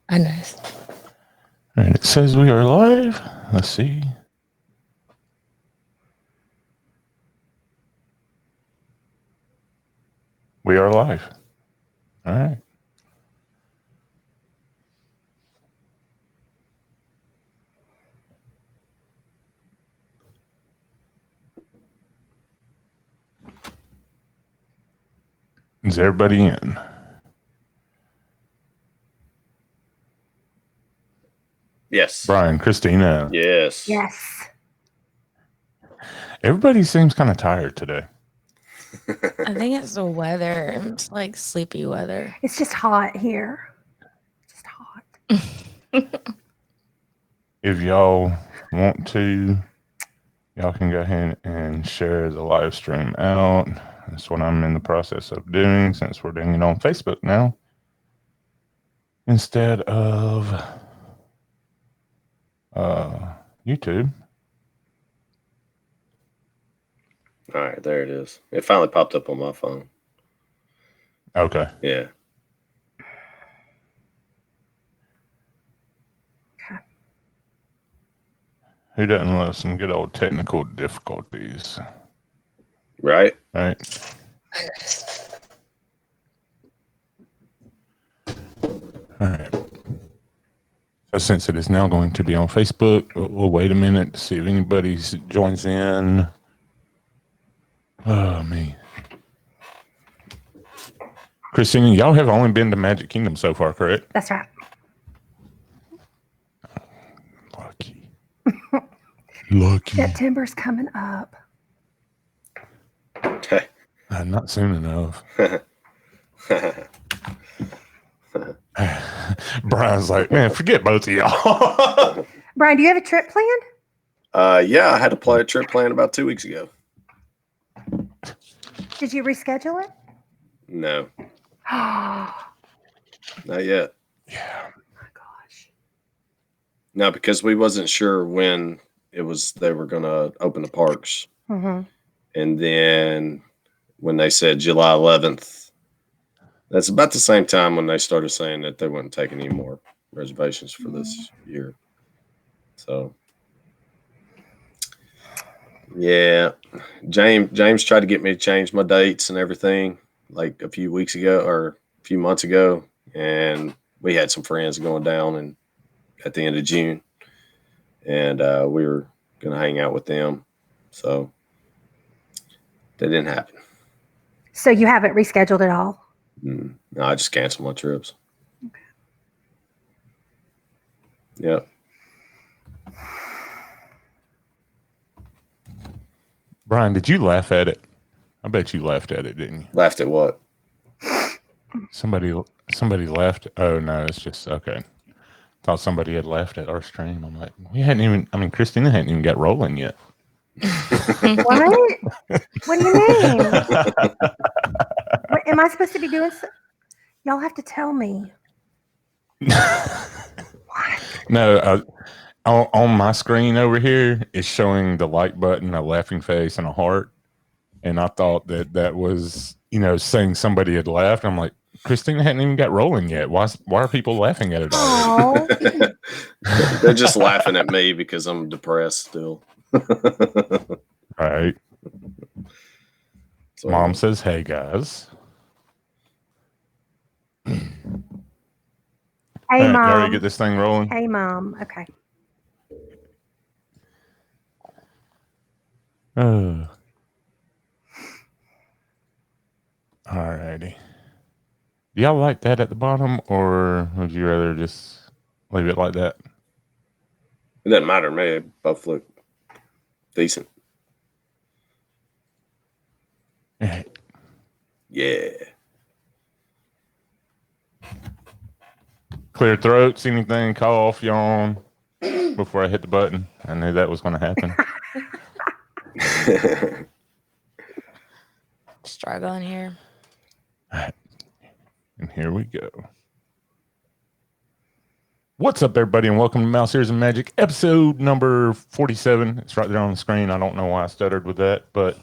I noticed. All right, it says we are live. Let's see. We are live. All right. Is everybody in? Yes. Brian, Christina. Yes. Yes. Everybody seems kind of tired today. I think it's the weather. It's like sleepy weather. It's just hot here. Just hot. If y'all want to, y'all can go ahead and share the live stream out. That's what I'm in the process of doing since we're doing it on Facebook now instead of YouTube. All right, there it is. It finally popped up on my phone. Okay. Yeah. Okay. Who doesn't love some good old technical difficulties? Right? Right. All right. So since it is now going to be on Facebook, we'll wait a minute to see if anybody joins in. Oh, me. Christina, y'all have only been to Magic Kingdom so far, correct? That's right. Lucky. Lucky. September's coming up. Not soon enough. Brian's like, man, forget both of y'all. Brian, do you have a trip planned? Yeah, I had a trip planned about 2 weeks ago. Did you reschedule it? No, Oh not yet. Yeah. my gosh. No, because we wasn't sure when they were going to open the parks. Mm-hmm. And then when they said July 11th, that's about the same time when they started saying that they wouldn't take any more reservations for this year. So, yeah, James tried to get me to change my dates and everything like a few weeks ago or a few months ago. And we had some friends going down at the end of June, and we were going to hang out with them. So that didn't happen. So you haven't rescheduled at all? No, I just canceled my trips. Okay. Yep. Brian, did you laugh at it? I bet you laughed at it, didn't you? Laughed at what? Somebody laughed. Oh, no, it's just, okay. Thought somebody had laughed at our stream. I'm like, Christina hadn't even got rolling yet. What? What do you mean? What, am I supposed to be doing? Y'all have to tell me. What? No, on my screen over here, it's showing the like button, a laughing face, and a heart. And I thought that was, saying somebody had laughed. I'm like, Christina hadn't even got rolling yet. Why are people laughing at it already? Oh. They're just laughing at me because I'm depressed still. Right. So, Mom says, hey, guys. Hey, All right, Mom. y'all ready to get this thing rolling? Hey, Mom. Okay. All righty. Do y'all like that at the bottom, or would you rather just leave it like that? it doesn't matter to me. Both look decent. All right. Yeah. Clear throats, anything, cough, yawn before I hit the button. I knew that was going to happen. Struggling here. All right. And here we go. What's up, everybody, and welcome to Mouse Ears and Magic, episode number 47. It's right there on the screen. I don't know why I stuttered with that, but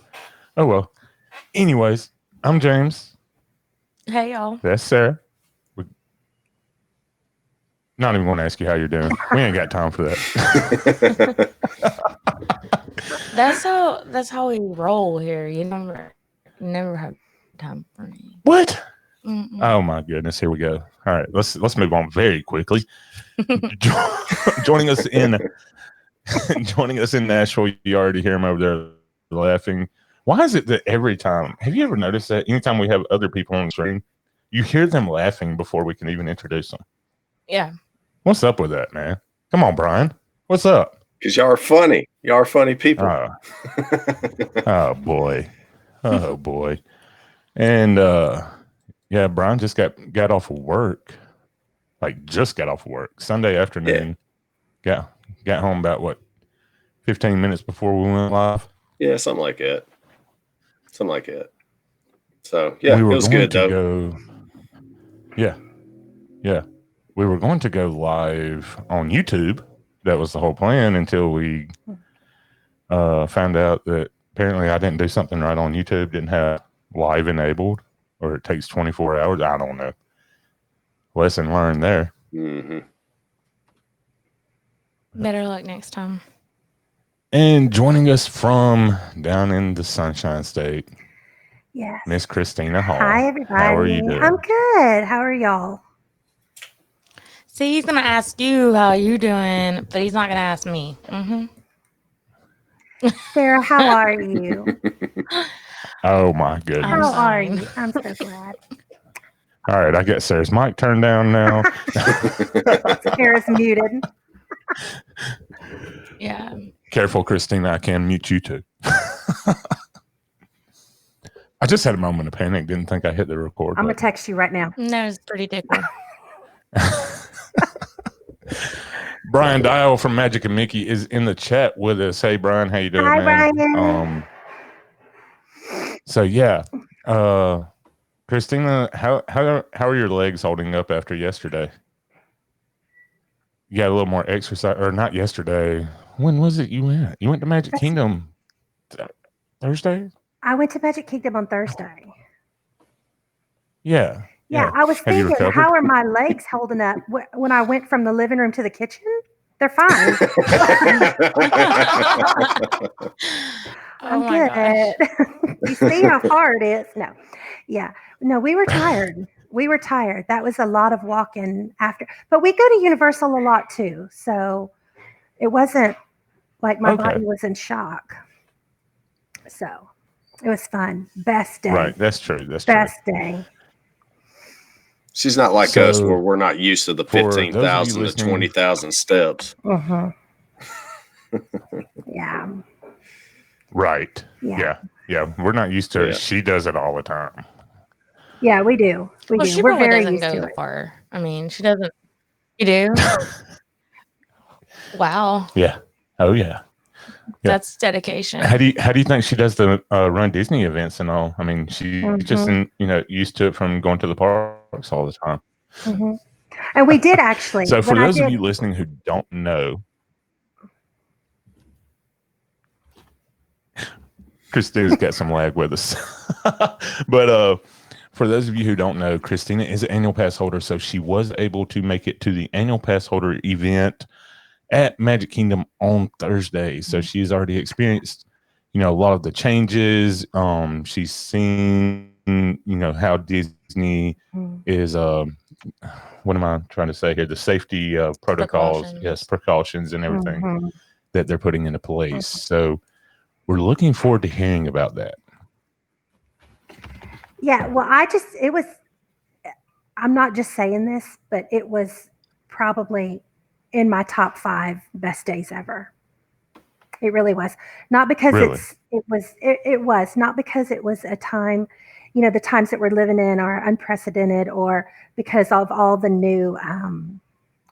oh well. Anyways, I'm James. Hey, y'all. That's Sarah. Not even going to ask you how you're doing. We ain't got time for that. That's how we roll here. You never have time for me. What? Mm-mm. Oh my goodness! Here we go. All right, let's move on very quickly. Joining us in Nashville, you already hear him over there laughing. Why is it that every time? Have you ever noticed that anytime we have other people on the screen, you hear them laughing before we can even introduce them? Yeah. What's up with that, man? Come on, Brian. What's up? Because y'all are funny. Y'all are funny people. Oh boy. Oh boy. And yeah, Brian just got off of work. Like just got off of work. Sunday afternoon. Yeah. Got home about what? 15 minutes before we went live. Yeah, something like that. So yeah, we were it was going good to though. go. Yeah. We were going to go live on YouTube. That was the whole plan until we found out that apparently I didn't do something right on YouTube, didn't have live enabled, or it takes 24 hours. I don't know. Lesson learned there. Mm-hmm. Better luck next time. And joining us from down in the Sunshine State, Yes. Miss Christina Hall. Hi, everybody. How are you doing? I'm good. How are y'all? See, he's gonna ask you how you doing, but he's not gonna ask me. Mm-hmm. Sarah, how are you? Oh my goodness. How are fine. you? I'm so glad. All right, I guess Sarah's mic turned down now. Sarah's muted. Yeah. Careful, Christina, I can mute you too. I just had a moment of panic, didn't think I hit the record I'm going to button. text you right now. That was pretty tickle. Brian Dial from Magic and Mickey is in the chat with us. Hey Brian, how you doing, Hi, man? Brian. So yeah, Christina, how are your legs holding up after yesterday? You got a little more exercise, or not yesterday? When was it you went? You went to Magic Kingdom Thursday? I went to Magic Kingdom on Thursday. Yeah. Yeah, I was Have you thinking, recovered? how are my legs holding up when I went from the living room to the kitchen? They're fine. I'm my good. You see how hard it is? No. Yeah. No, we were tired. That was a lot of walking after. But we go to Universal a lot too. So it wasn't like my body was in shock. So it was fun. Best day. Right. That's true. Best day. She's not like us where we're not used to the 15,000 to 20,000 steps. Uh-huh. Yeah. Right. Yeah. Yeah. We're not used to it. She does it all the time. Yeah, we do. Well, she We're probably very doesn't used go to that it. far. I mean, she doesn't. You do? Wow. Yeah. Oh yeah. That's dedication. How do you think she does the Run Disney events and all? I mean, she's just used to it from going to the parks all the time. Mm-hmm. And we did actually. So for those of you listening who don't know, Christina's got some lag with us. But for those of you who don't know, Christina is an annual pass holder, so she was able to make it to the annual pass holder event at Magic Kingdom on Thursday. So she's already experienced, a lot of the changes. She's seen, how Disney is, what am I trying to say here? The safety protocols, precautions and everything that they're putting into place. So we're looking forward to hearing about that. Yeah, well, I'm not just saying this, but it was probably in my top 5 best days ever. It really was. Not because it was not because it was a time, the times that we're living in are unprecedented or because of all the new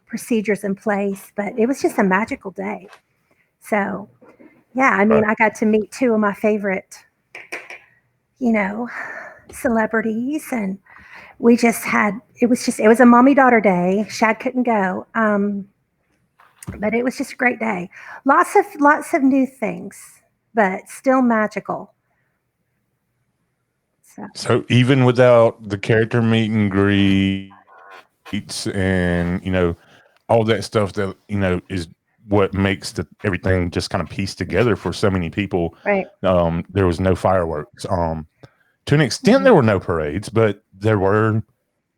procedures in place, but it was just a magical day. So, yeah, I mean, I got to meet 2 of my favorite, celebrities, and we just had, it was a mommy-daughter day. Shad couldn't go. But it was just a great day. Lots of new things, but still magical. So even without the character meet and greets and, all that stuff that, is what makes everything just kind of pieced together for so many people. Right. There was no fireworks. To an extent, there were no parades, but there were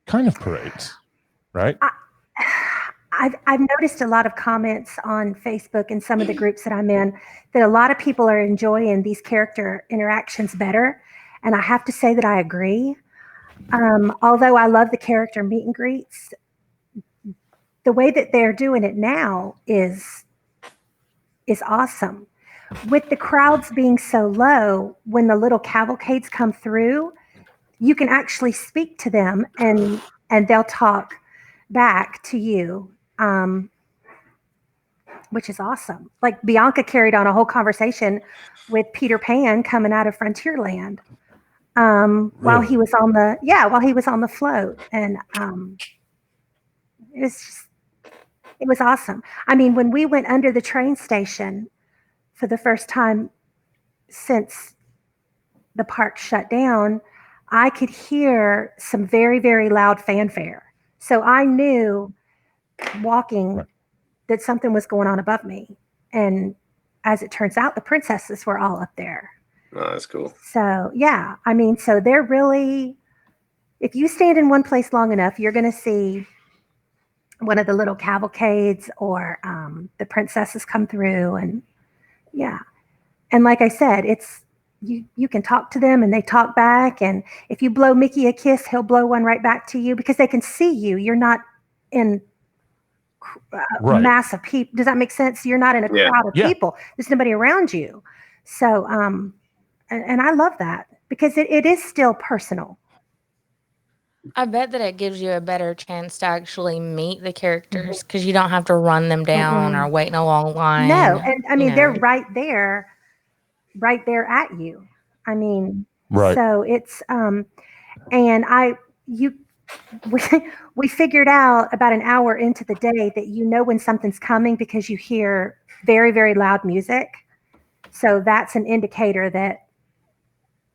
kind of parades, right? I've noticed a lot of comments on Facebook and some of the groups that I'm in that a lot of people are enjoying these character interactions better. And I have to say that I agree. Although I love the character meet and greets, the way that they're doing it now is awesome. With the crowds being so low, when the little cavalcades come through, you can actually speak to them and they'll talk back to you, which is awesome. Like Bianca carried on a whole conversation with Peter Pan coming out of Frontierland while he was on the float, and it was awesome. I mean, when we went under the train station for the first time since the park shut down, I could hear some very, very loud fanfare. So I knew walking that something was going on above me. And as it turns out, the princesses were all up there. Oh, that's cool. So, yeah, I mean, so they're really, if you stand in one place long enough, you're going to see one of the little cavalcades or the princesses come through. And yeah. And like I said, it's, you can talk to them and they talk back. And if you blow Mickey a kiss, he'll blow one right back to you because they can see you. You're not in mass of people. Does that make sense? You're not in a crowd of people. There's nobody around you. So, and I love that because it is still personal. I bet that it gives you a better chance to actually meet the characters because you don't have to run them down or wait in a long line. No, and I mean, they're right there at you. I mean, so it's, and we figured out about an hour into the day that when something's coming because you hear very, very loud music. So that's an indicator that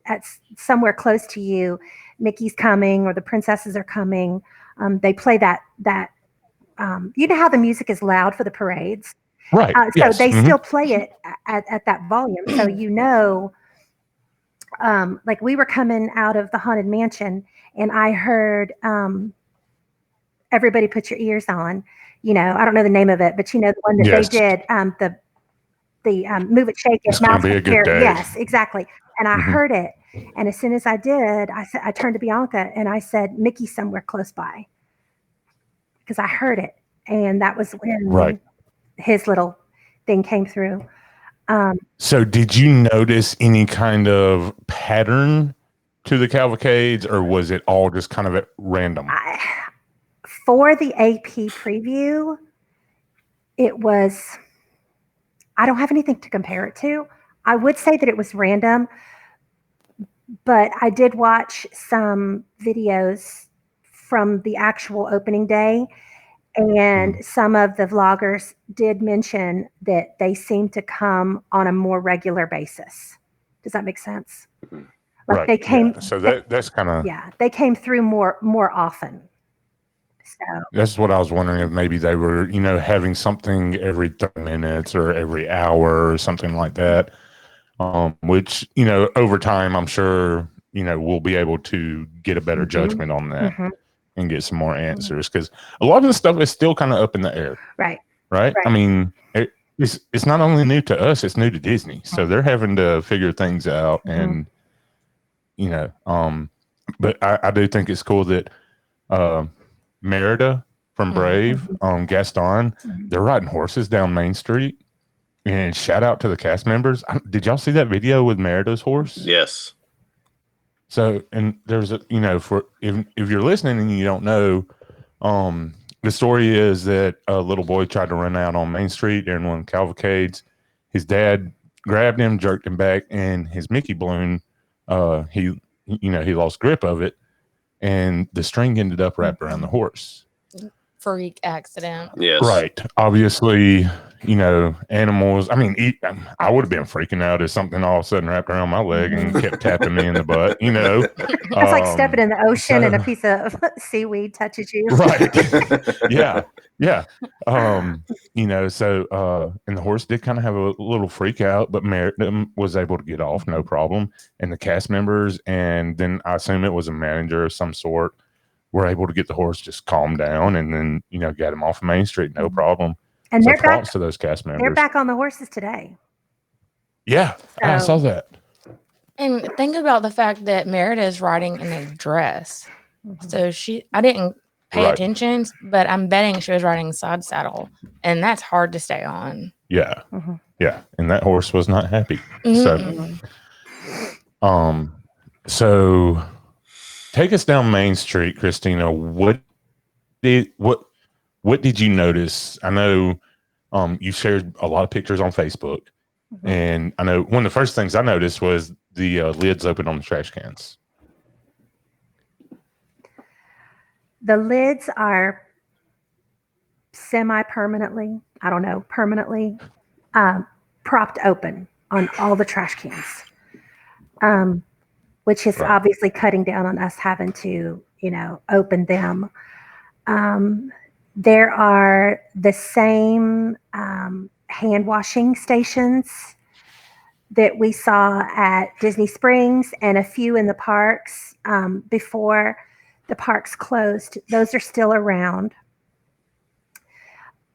at somewhere close to you, Mickey's coming or the princesses are coming. They play that you know how the music is loud for the parades, right? So they still play it at that volume. So like we were coming out of the Haunted Mansion, and I heard everybody put your ears on. I don't know the name of it, but the one that they did, the move it, shake it, it's gonna be a good day. Yes, exactly. And I heard it. And as soon as I did, I turned to Bianca and I said, Mickey's somewhere close by. Because I heard it. And that was when his little thing came through. So did you notice any kind of pattern to the cavalcades, or was it all just kind of at random? For the AP preview, it was, I don't have anything to compare it to. I would say that it was random, but I did watch some videos from the actual opening day, and some of the vloggers did mention that they seem to come on a more regular basis. Does that make sense? Like they came. So that's kind of they came through more often. So that's what I was wondering, if maybe they were having something every 30 minutes or every hour or something like that. Which, over time, I'm sure, we'll be able to get a better judgment on that and get some more answers, because a lot of the stuff is still kind of up in the air. Right. I mean, it's not only new to us, it's new to Disney. So they're having to figure things out. And, but I do think it's cool that Merida from Brave, Gaston, they're riding horses down Main Street. And shout out to the cast members. Did y'all see that video with Merida's horse? Yes. So, and there's for if you're listening and you don't know, the story is that a little boy tried to run out on Main Street during one of the cavalcades. His dad grabbed him, jerked him back, and his Mickey balloon, he lost grip of it, and the string ended up wrapped around the horse. Freak accident. Yes. Right. Obviously, animals. I mean, I would have been freaking out if something all of a sudden wrapped around my leg and kept tapping me in the butt. It's like stepping in the ocean and a piece of seaweed touches you. Right. Yeah. Yeah. And the horse did kind of have a little freak out, but Merritt was able to get off, no problem. And the cast members, and then I assume it was a manager of some sort, were able to get the horse just calmed down and then, get him off Main Street, no problem. And So they're props back. to those cast members. They're back on the horses today. Yeah, I saw that. And think about the fact that Merida is riding in a dress. So I didn't pay attention, but I'm betting she was riding side saddle, and that's hard to stay on. Yeah. Yeah. And that horse was not happy. So take us down Main Street, Christina. What did you notice? I know you shared a lot of pictures on Facebook, and I know one of the first things I noticed was the lids open on the trash cans. The lids are semi-permanently, permanently propped open on all the trash cans, which is obviously cutting down on us having to, open them. There are the same hand washing stations that we saw at Disney Springs and a few in the parks before the parks closed. Those are still around.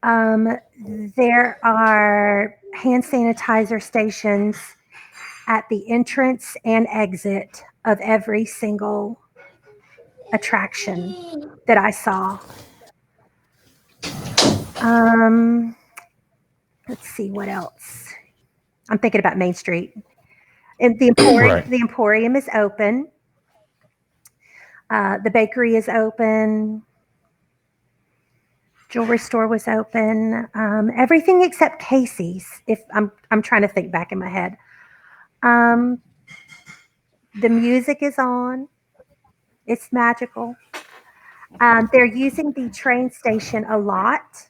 There are hand sanitizer stations at the entrance and exit of every single attraction that I saw. Let's see what else. I'm thinking about Main Street. And the Emporium is open. The bakery is open. Jewelry store was open. Everything except Casey's. If I'm trying to think back in my head. The music is on. It's magical. They're using the train station a lot.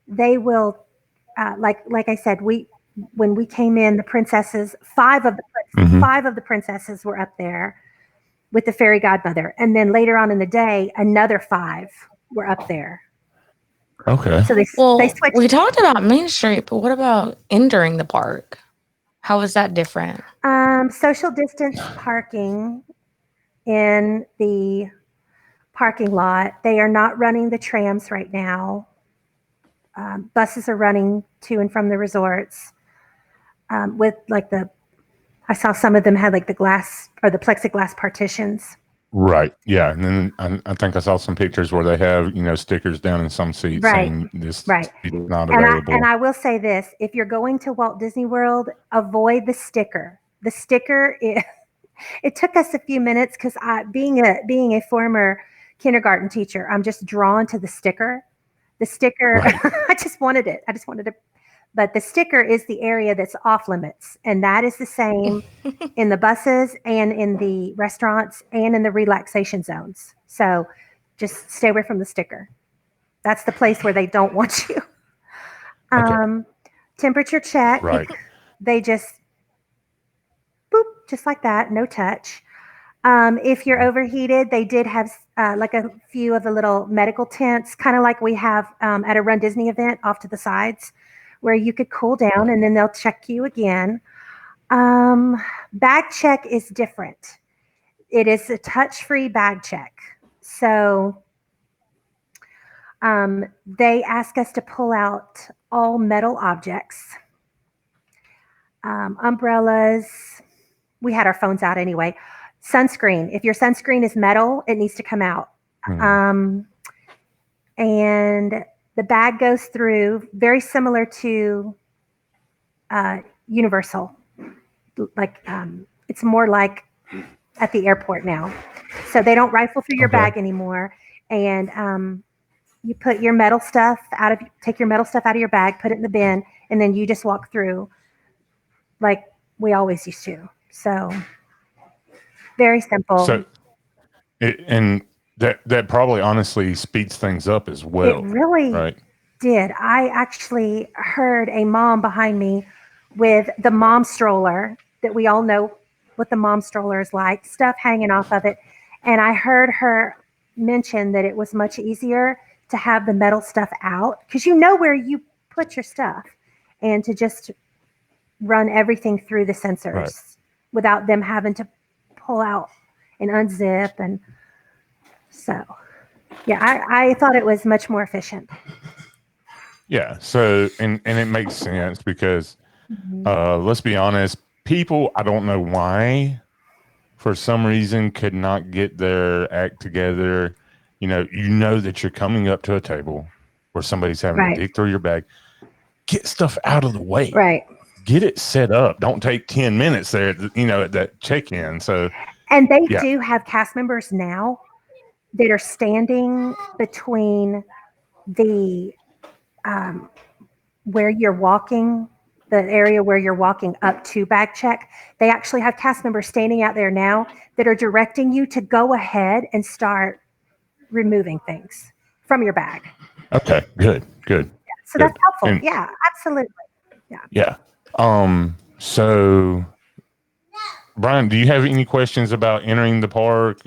They will, like I said, when we came in, the princesses, five of the princesses were up there with the fairy godmother, and then later on in the day, another 5 were up there. Okay. So they switched. We talked about Main Street, but what about entering the park? How is that different? Social distance parking in the parking lot. They are not running the trams right now. Buses are running to and from the resorts with I saw some of them had like the glass or the plexiglass partitions. Right. Yeah. And then I think I saw some pictures where they have, stickers down in some seats saying this seat is not available. And I will say this, if you're going to Walt Disney World, avoid the sticker. The sticker, it took us a few minutes because being a former kindergarten teacher, I'm just drawn to the sticker. The sticker, I just wanted it. But the sticker is the area that's off limits. And that is the same in the buses and in the restaurants and in the relaxation zones. So just stay away from the sticker. That's the place where they don't want you. Temperature check. Right. They just, boop, just like that. No touch. If you're overheated, they did have like a few of the little medical tents, kind of like we have at a Run Disney event off to the sides, where you could cool down and then they'll check you again. Bag check is different. It is a touch-free bag check. So they ask us to pull out all metal objects, umbrellas. We had our phones out anyway. Sunscreen. If your sunscreen is metal, it needs to come out. And the bag goes through, very similar to Universal. Like it's more like at the airport now. So they don't rifle through your bag anymore. And you put your metal stuff take your metal stuff out of your bag, put it in the bin, and then you just walk through like we always used to. So very simple. So, that probably honestly speeds things up as well. It really did. I actually heard a mom behind me with the mom stroller that we all know what the mom stroller is like, stuff hanging off of it. And I heard her mention that it was much easier to have the metal stuff out, because you know where you put your stuff, and to just run everything through the sensors without them having to pull out and unzip. And so, yeah, I thought it was much more efficient. Yeah. So, and it makes sense because, let's be honest, people, I don't know why, for some reason, could not get their act together. You know that you're coming up to a table where somebody's having to dig through your bag. Get stuff out of the way. Right. Get it set up. Don't take 10 minutes there, at that check-in. So, and they do have cast members now that are standing between the where you're walking, the area where you're walking up to bag check. They actually have cast members standing out there now that are directing you to go ahead and start removing things from your bag. Okay, good. Yeah, so that's helpful. And, yeah, absolutely. Yeah. So, Brian, do you have any questions about entering the park?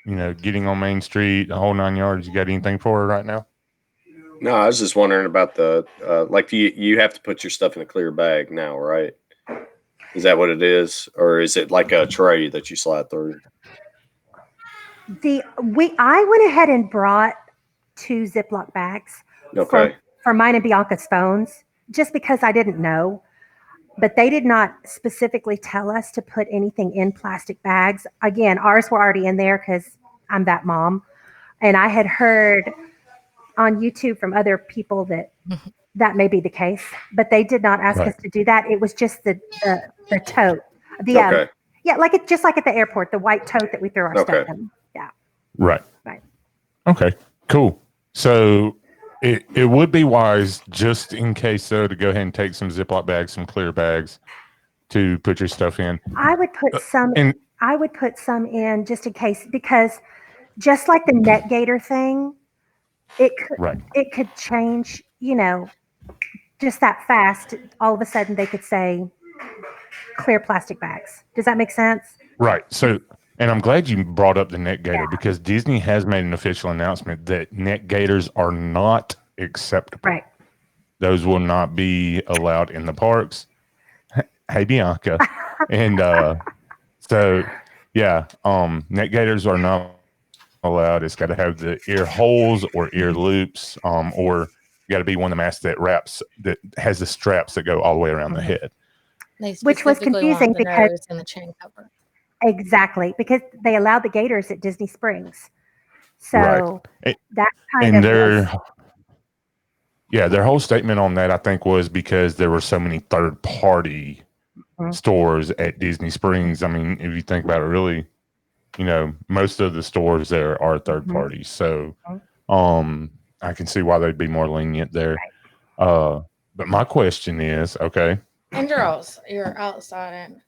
Getting on Main Street, the whole 9 yards. You got anything for her right now? No, I was just wondering about the like you have to put your stuff in a clear bag now, right? Is that what it is, or is it like a tray that you slide through? I went ahead and brought 2 Ziploc bags for mine and Bianca's phones, just because I didn't know. But they did not specifically tell us to put anything in plastic bags. Again, ours were already in there because I'm that mom. And I had heard on YouTube from other people that may be the case, but they did not ask us to do that. It was just the tote. Just like at the airport, the white tote that we throw our stuff in. Yeah. Right. Okay, cool. So it would be wise, just in case, though, to go ahead and take some Ziploc bags, some clear bags to put your stuff in. I would put some in just in case, because just like the net gator thing, it could change, just that fast. All of a sudden they could say clear plastic bags. Does that make sense? Right. So, and I'm glad you brought up the net gator, because Disney has made an official announcement that net gators are not acceptable. Right. Those will not be allowed in the parks. Hey, Bianca. And net gators are not allowed. It's got to have the ear holes or ear loops, or got to be one of the masks that has the straps that go all the way around the head. Which was confusing because in the chain cover. Exactly, because they allowed the gators at Disney Springs. So that kind of their whole statement on that, I think, was because there were so many third-party stores at Disney Springs. I mean, if you think about it, really, most of the stores there are third parties. So I can see why they'd be more lenient there. But my question is, and girls, you're outside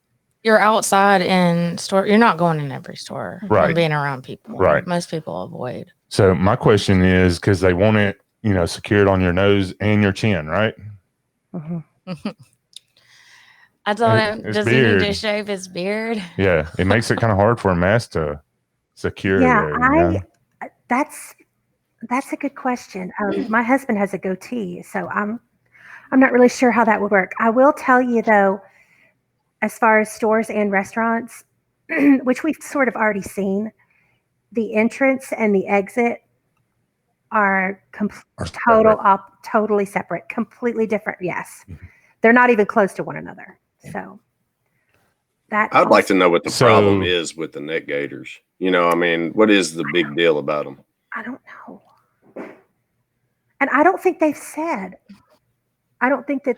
in store. You're not going in every store. Right. Being around people. Right. Most people avoid. So my question is, because they want it, secured on your nose and your chin, right? I told him, does he need to shave his beard? Yeah, it makes it kind of hard for a mask to secure. Yeah, that's a good question. My husband has a goatee, so I'm not really sure how that would work. I will tell you, though, as far as stores and restaurants, which we've sort of already seen, the entrance and the exit are totally separate, completely different. Yes. They're not even close to one another. So I'd like to know what the problem is with the net gators. What is the big deal about them? I don't know. And I don't think they've said. I don't think they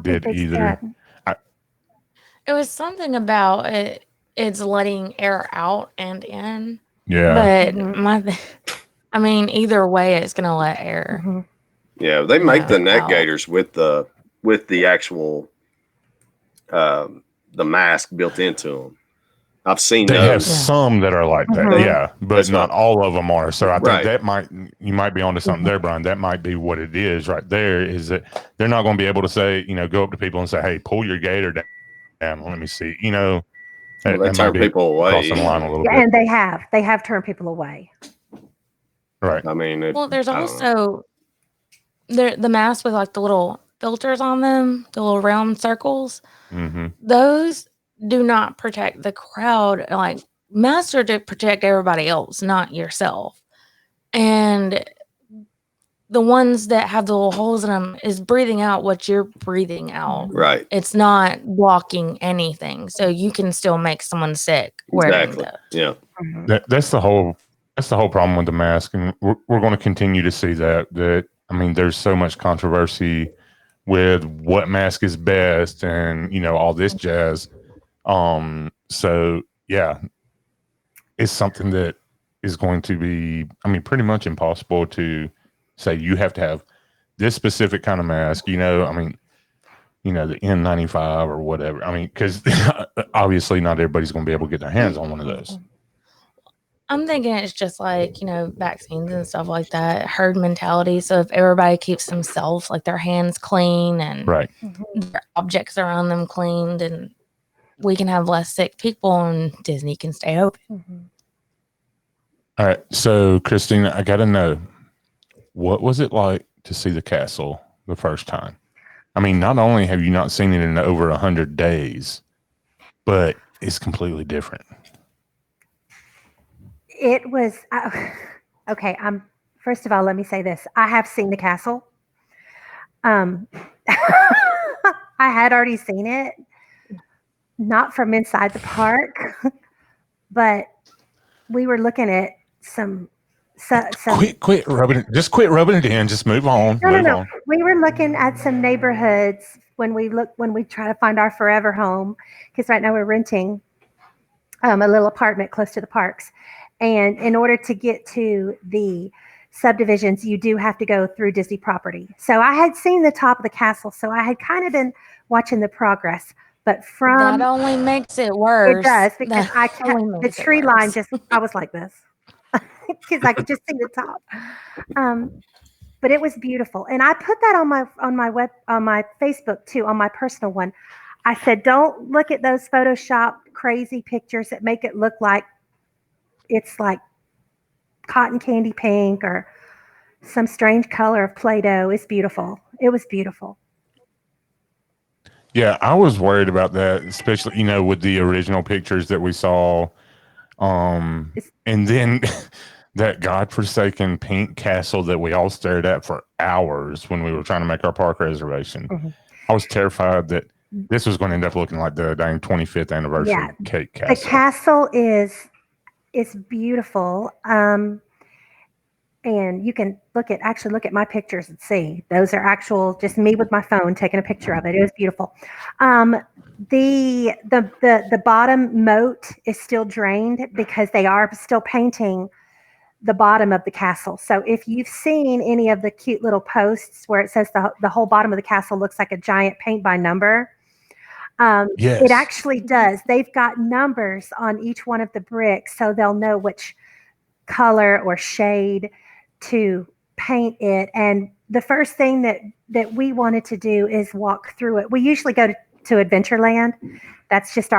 did either. It was something about it's letting air out and in. Yeah. But either way, it's going to let air. Yeah, they make the net gators with the actual the mask built into them. I've seen they have some that are like that, but not all of them are. So I think you might be onto something there, Brian. That might be what it is right there. Is that they're not going to be able to say, go up to people and say, "Hey, pull your gator down. Let me see." They turn people away. Crossing the line a little bit. And they have turned people away. Right. I mean, Well, there's I don't know. also the masks with like the little filters on them, the little round circles. Mm-hmm. Those do not protect the crowd. Like masks are to protect everybody else, not yourself. And the ones that have the little holes in them is breathing out what you're breathing out. Right. It's not blocking anything, so you can still make someone sick wearing Exactly. those. Yeah. That's the whole problem with the mask, and we're going to continue to see that. I mean, there's so much controversy with what mask is best, and all this jazz. So yeah, it's something that is going to be, I mean, pretty much impossible to say you have to have this specific kind of mask. I mean, the N95 or whatever. I mean, because obviously not everybody's going to be able to get their hands on one of those. I'm thinking it's just like, vaccines and stuff like that, herd mentality. So if everybody keeps themselves, like their hands clean and Right. their objects around them cleaned, and we can have less sick people and Disney can stay open. All right. So, Christina, I got to know, what was it like to see the castle the first time? I mean, not only have you not seen it in over 100 days, but it's completely different. It was okay. First of all, let me say this: I have seen the castle. I had already seen it, not from inside the park, but we were looking at some. Quit rubbing it. Just quit rubbing it in. Just move on. No. We were looking at some neighborhoods when we try to find our forever home, because right now we're renting a little apartment close to the parks. And in order to get to the subdivisions, you do have to go through Disney property. So I had seen the top of the castle, so I had kind of been watching the progress. But that only makes it worse. It does, because the tree line I was like this because I could just see the top. But it was beautiful, and I put that on my Facebook too, on my personal one. I said, don't look at those Photoshop crazy pictures that make it look like it's like cotton candy pink or some strange color of Play-Doh. It's beautiful. It was beautiful. Yeah, I was worried about that, especially, with the original pictures that we saw. And then that godforsaken pink castle that we all stared at for hours when we were trying to make our park reservation. Mm-hmm. I was terrified that this was going to end up looking like the dang 25th anniversary cake castle. The castle is beautiful. And you can look at my pictures and see those are actual, just me with my phone taking a picture of it. It was beautiful. The bottom moat is still drained because they are still painting the bottom of the castle. So if you've seen any of the cute little posts where it says the whole bottom of the castle looks like a giant paint by number, yes. It actually does. They've got numbers on each one of the bricks, so they'll know which color or shade to paint it. And the first thing that we wanted to do is walk through it. We usually go to Adventureland. That's just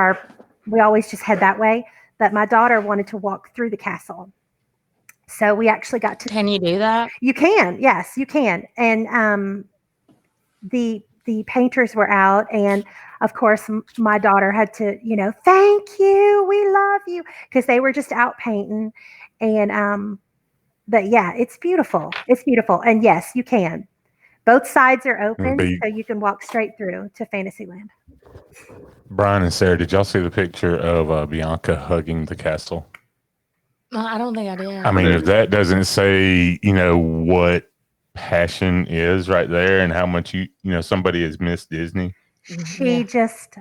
we always just head that way. But my daughter wanted to walk through the castle. So we actually got to. Can you do that? You can. Yes, you can. And the painters were out, and of course my daughter had to, thank you, we love you, because they were just out painting. And but yeah, it's beautiful. It's beautiful. And yes, you can. Both sides are open, so you can walk straight through to Fantasyland. Brian and Sarah, did y'all see the picture of Bianca hugging the castle? I don't think I did. I mean, if that doesn't say, what passion is right there and how much somebody has missed Disney. She just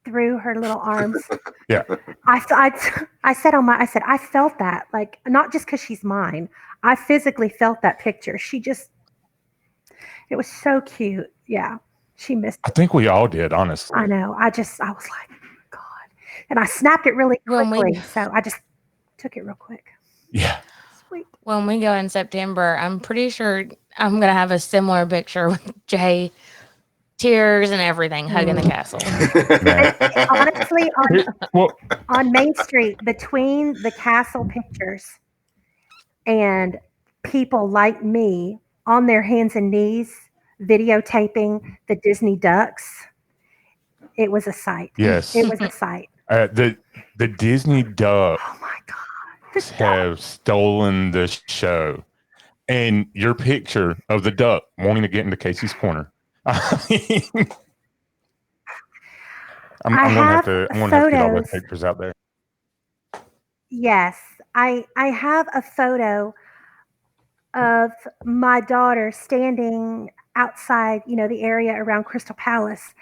threw her little arms. Yeah. I said I felt that, like, not just because she's mine. I physically felt that picture. It was so cute. Yeah. She missed it. I think we all did, honestly. I know. I was like, God. And I snapped it really quickly. So I just took it real quick. Yeah. Sweet. When we go in September, I'm pretty sure I'm going to have a similar picture with Jay, tears and everything, hugging the castle. Honestly, on Main Street, between the castle pictures and people like me on their hands and knees videotaping the Disney ducks. It was a sight. Yes. It was a sight. The Disney ducks Oh my God. have stolen the show. And your picture of the duck wanting to get into Casey's corner. I mean, I'm gonna have to get all the pictures out there. Yes, I have a photo of my daughter standing outside, the area around Crystal Palace,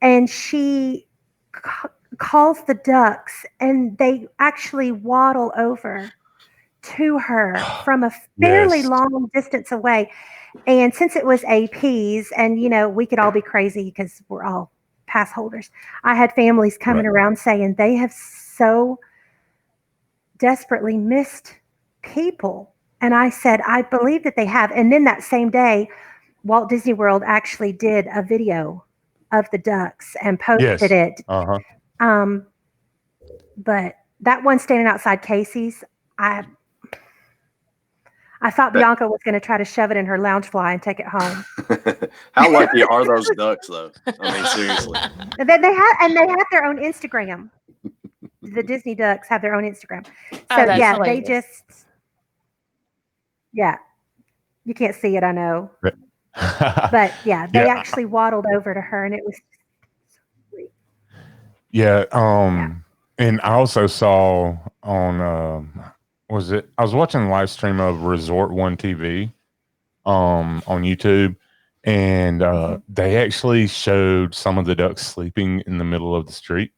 and she calls the ducks, and they actually waddle over to her from a fairly long distance away. And since it was APs, and we could all be crazy because we're all pass holders, I had families coming around saying they have so desperately missed people. And I said, I believe that they have. And then that same day, Walt Disney World actually did a video of the ducks and posted it. But that one standing outside Casey's, I thought Bianca was going to try to shove it in her lounge fly and take it home. How lucky are those ducks, though? I mean, seriously. They have their own Instagram. The Disney ducks have their own Instagram. So yeah, hilarious. They just, you can't see it, I know. But yeah, they actually waddled over to her, and it was sweet. And I also saw on I was watching a live stream of Resort One TV on YouTube, and they actually showed some of the ducks sleeping in the middle of the street,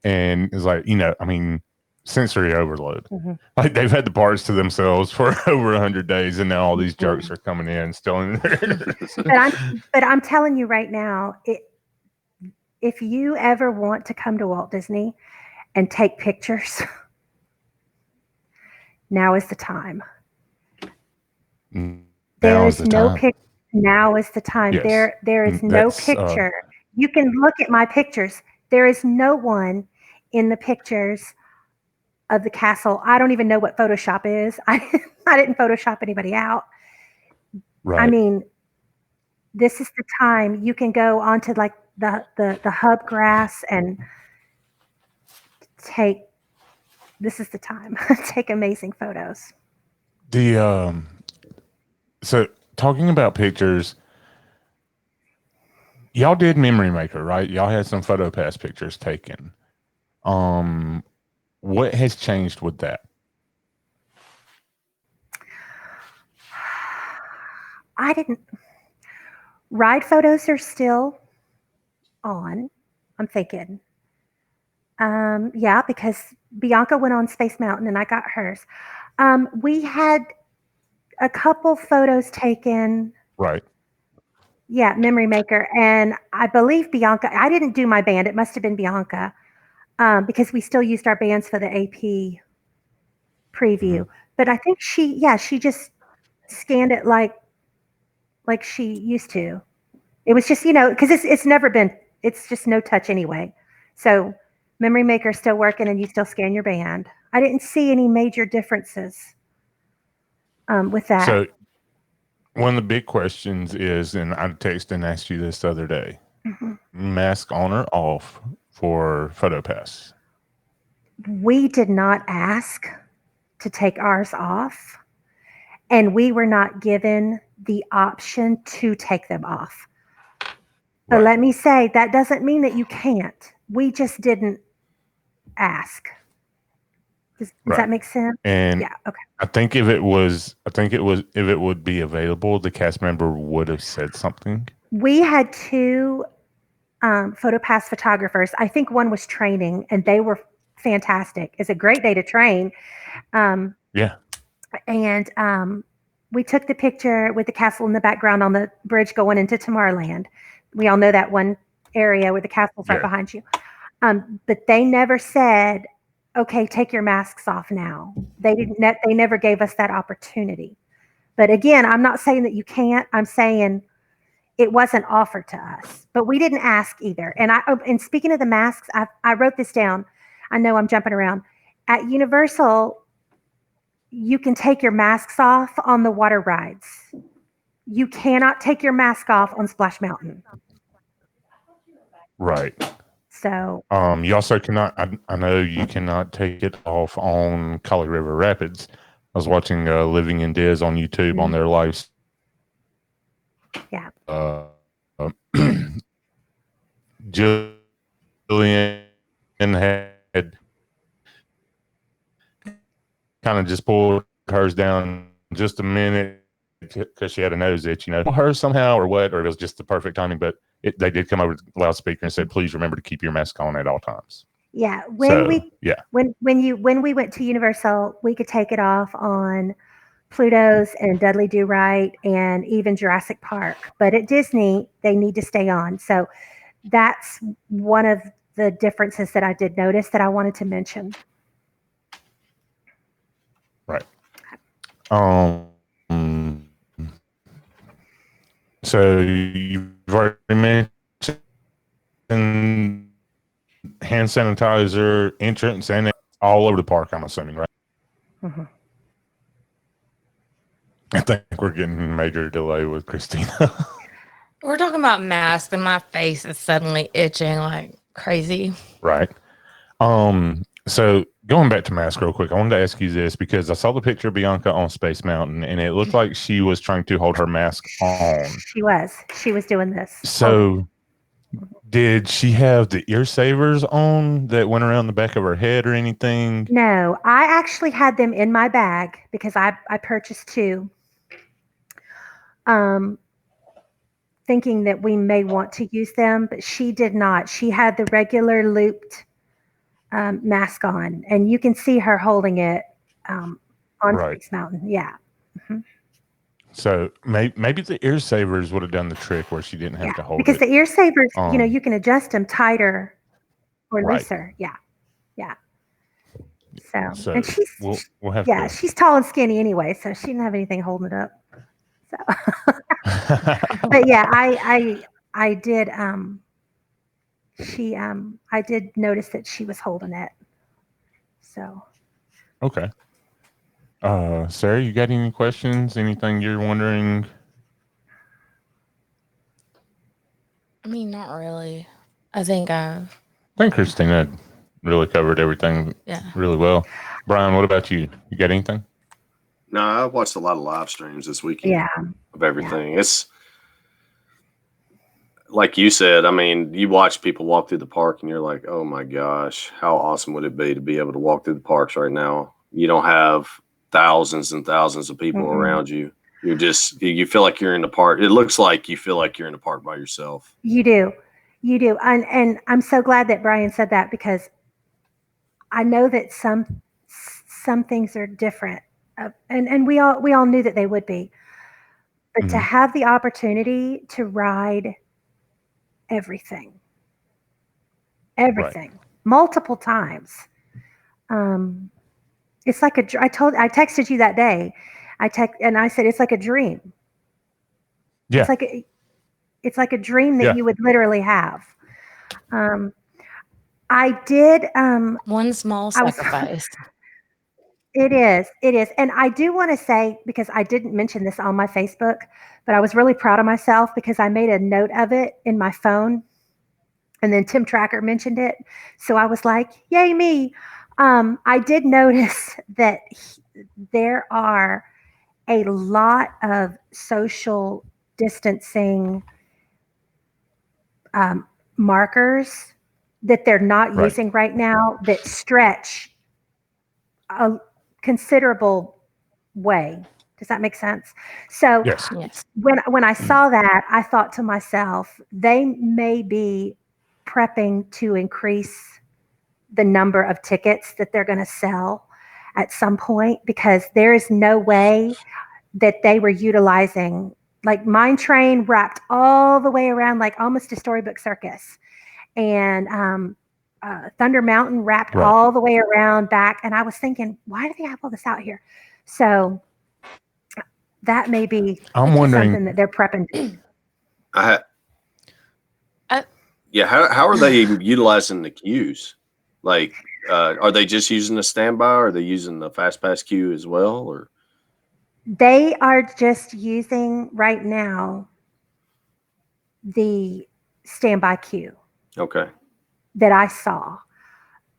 and it's like, I mean, sensory overload. Like they've had the parks to themselves for over 100 days, and now all these jerks are coming in stealing theirs. But I'm telling you right now, if you ever want to come to Walt Disney and take pictures, now is the time. Now is the time. Yes. There is no picture. You can look at my pictures. There is no one in the pictures of the castle. I don't even know what Photoshop is. I didn't Photoshop anybody out. Right. I mean, this is the time you can go onto like the hub grass and this is the time. Take amazing photos. So talking about pictures, y'all did Memory Maker, right? Y'all had some PhotoPass pictures taken. What has changed with that? Ride photos are still on, I'm thinking. Because Bianca went on Space Mountain and I got hers. We had a couple photos taken. Right. Yeah, Memory Maker. And I believe Bianca, I didn't do my band. It must have been Bianca, because we still used our bands for the AP preview. But I think she just scanned it like she used to. It was just, because it's just no touch anyway. So Memory Maker is still working and you still scan your band. I didn't see any major differences with that. So one of the big questions is, and I texted and asked you this the other day, mask on or off for PhotoPass? We did not ask to take ours off, and we were not given the option to take them off. But let me say, that doesn't mean that you can't. We just didn't ask. Does that make sense? And okay. I think if it would be available, the cast member would have said something. We had two PhotoPass photographers. I think one was training, and they were fantastic. It's a great day to train. And we took the picture with the castle in the background on the bridge going into Tomorrowland. We all know that one area where the castle's right behind you. But they never said, okay, take your masks off now. They never gave us that opportunity. But again, I'm not saying that you can't. I'm saying it wasn't offered to us. But we didn't ask either. And speaking of the masks, I wrote this down. I know I'm jumping around. At Universal, you can take your masks off on the water rides. You cannot take your mask off on Splash Mountain. Right. So you also cannot. I know you cannot take it off on Kali River Rapids. I was watching Living in Diz on YouTube on their lives. Yeah. Jillian had kind of just pulled hers down just a minute because she had a nose itch, her somehow or what, or it was just the perfect timing. But they did come over to the loudspeaker and said, "Please remember to keep your mask on at all times." Yeah, when we went to Universal, we could take it off on Pluto's and Dudley Do Right and even Jurassic Park. But at Disney, they need to stay on. So that's one of the differences that I did notice that I wanted to mention. Right. So you've already mentioned hand sanitizer, entrance, and all over the park, I'm assuming, right? Mm-hmm. I think we're getting a major delay with Christina. We're talking about masks, and my face is suddenly itching like crazy. Right. So going back to mask real quick, I wanted to ask you this because I saw the picture of Bianca on Space Mountain, and it looked like she was trying to hold her mask on. She was doing this. So did she have the ear savers on that went around the back of her head or anything? No, I actually had them in my bag because I purchased 2. Thinking that we may want to use them, but she did not. She had the regular looped mask on, and you can see her holding it on Space Mountain. Yeah. Mm-hmm. So maybe the ear savers would have done the trick where she didn't have to hold because it. the ear savers, you can adjust them tighter or looser. Yeah. Yeah. So and she's we'll have she's tall and skinny anyway, so she didn't have anything holding it up. So, but yeah, I did. I did notice that she was holding it. So. Okay. Sarah, you got any questions? Anything you're wondering? I mean, not really. I think Christina really covered everything really well. Brian, what about you? You got anything? No, I watched a lot of live streams this weekend of everything. Yeah. It's like you said, I mean, you watch people walk through the park and you're like, oh my gosh, how awesome would it be to be able to walk through the parks right now? You don't have thousands and thousands of people around you. You're just, you feel like you're in the park. It looks like you feel like you're in the park by yourself. You do. And I'm so glad that Brian said that because I know that some things are different. And we all knew that they would be. But to have the opportunity to ride everything multiple times, it's like I texted you that day. And I said it's like a dream. Yeah, it's like a dream that you would literally have. I did one small sacrifice. It is. And I do want to say, because I didn't mention this on my Facebook, but I was really proud of myself because I made a note of it in my phone. And then Tim Tracker mentioned it. So I was like, yay me. I did notice that there are a lot of social distancing markers that they're not using right now that stretch a considerable way. Does that make sense? So yes. When I saw that, I thought to myself, they may be prepping to increase the number of tickets that they're going to sell at some point, because there is no way that they were utilizing, like Mine Train wrapped all the way around, like almost to Storybook Circus, and Thunder Mountain wrapped all the way around back. And I was thinking, why do they have all this out here? So that may be something that they're prepping. How are they utilizing the queues? Like, Are they just using the standby, or are they using the fast pass queue as well? Or They are just using right now the standby queue okay, that I saw.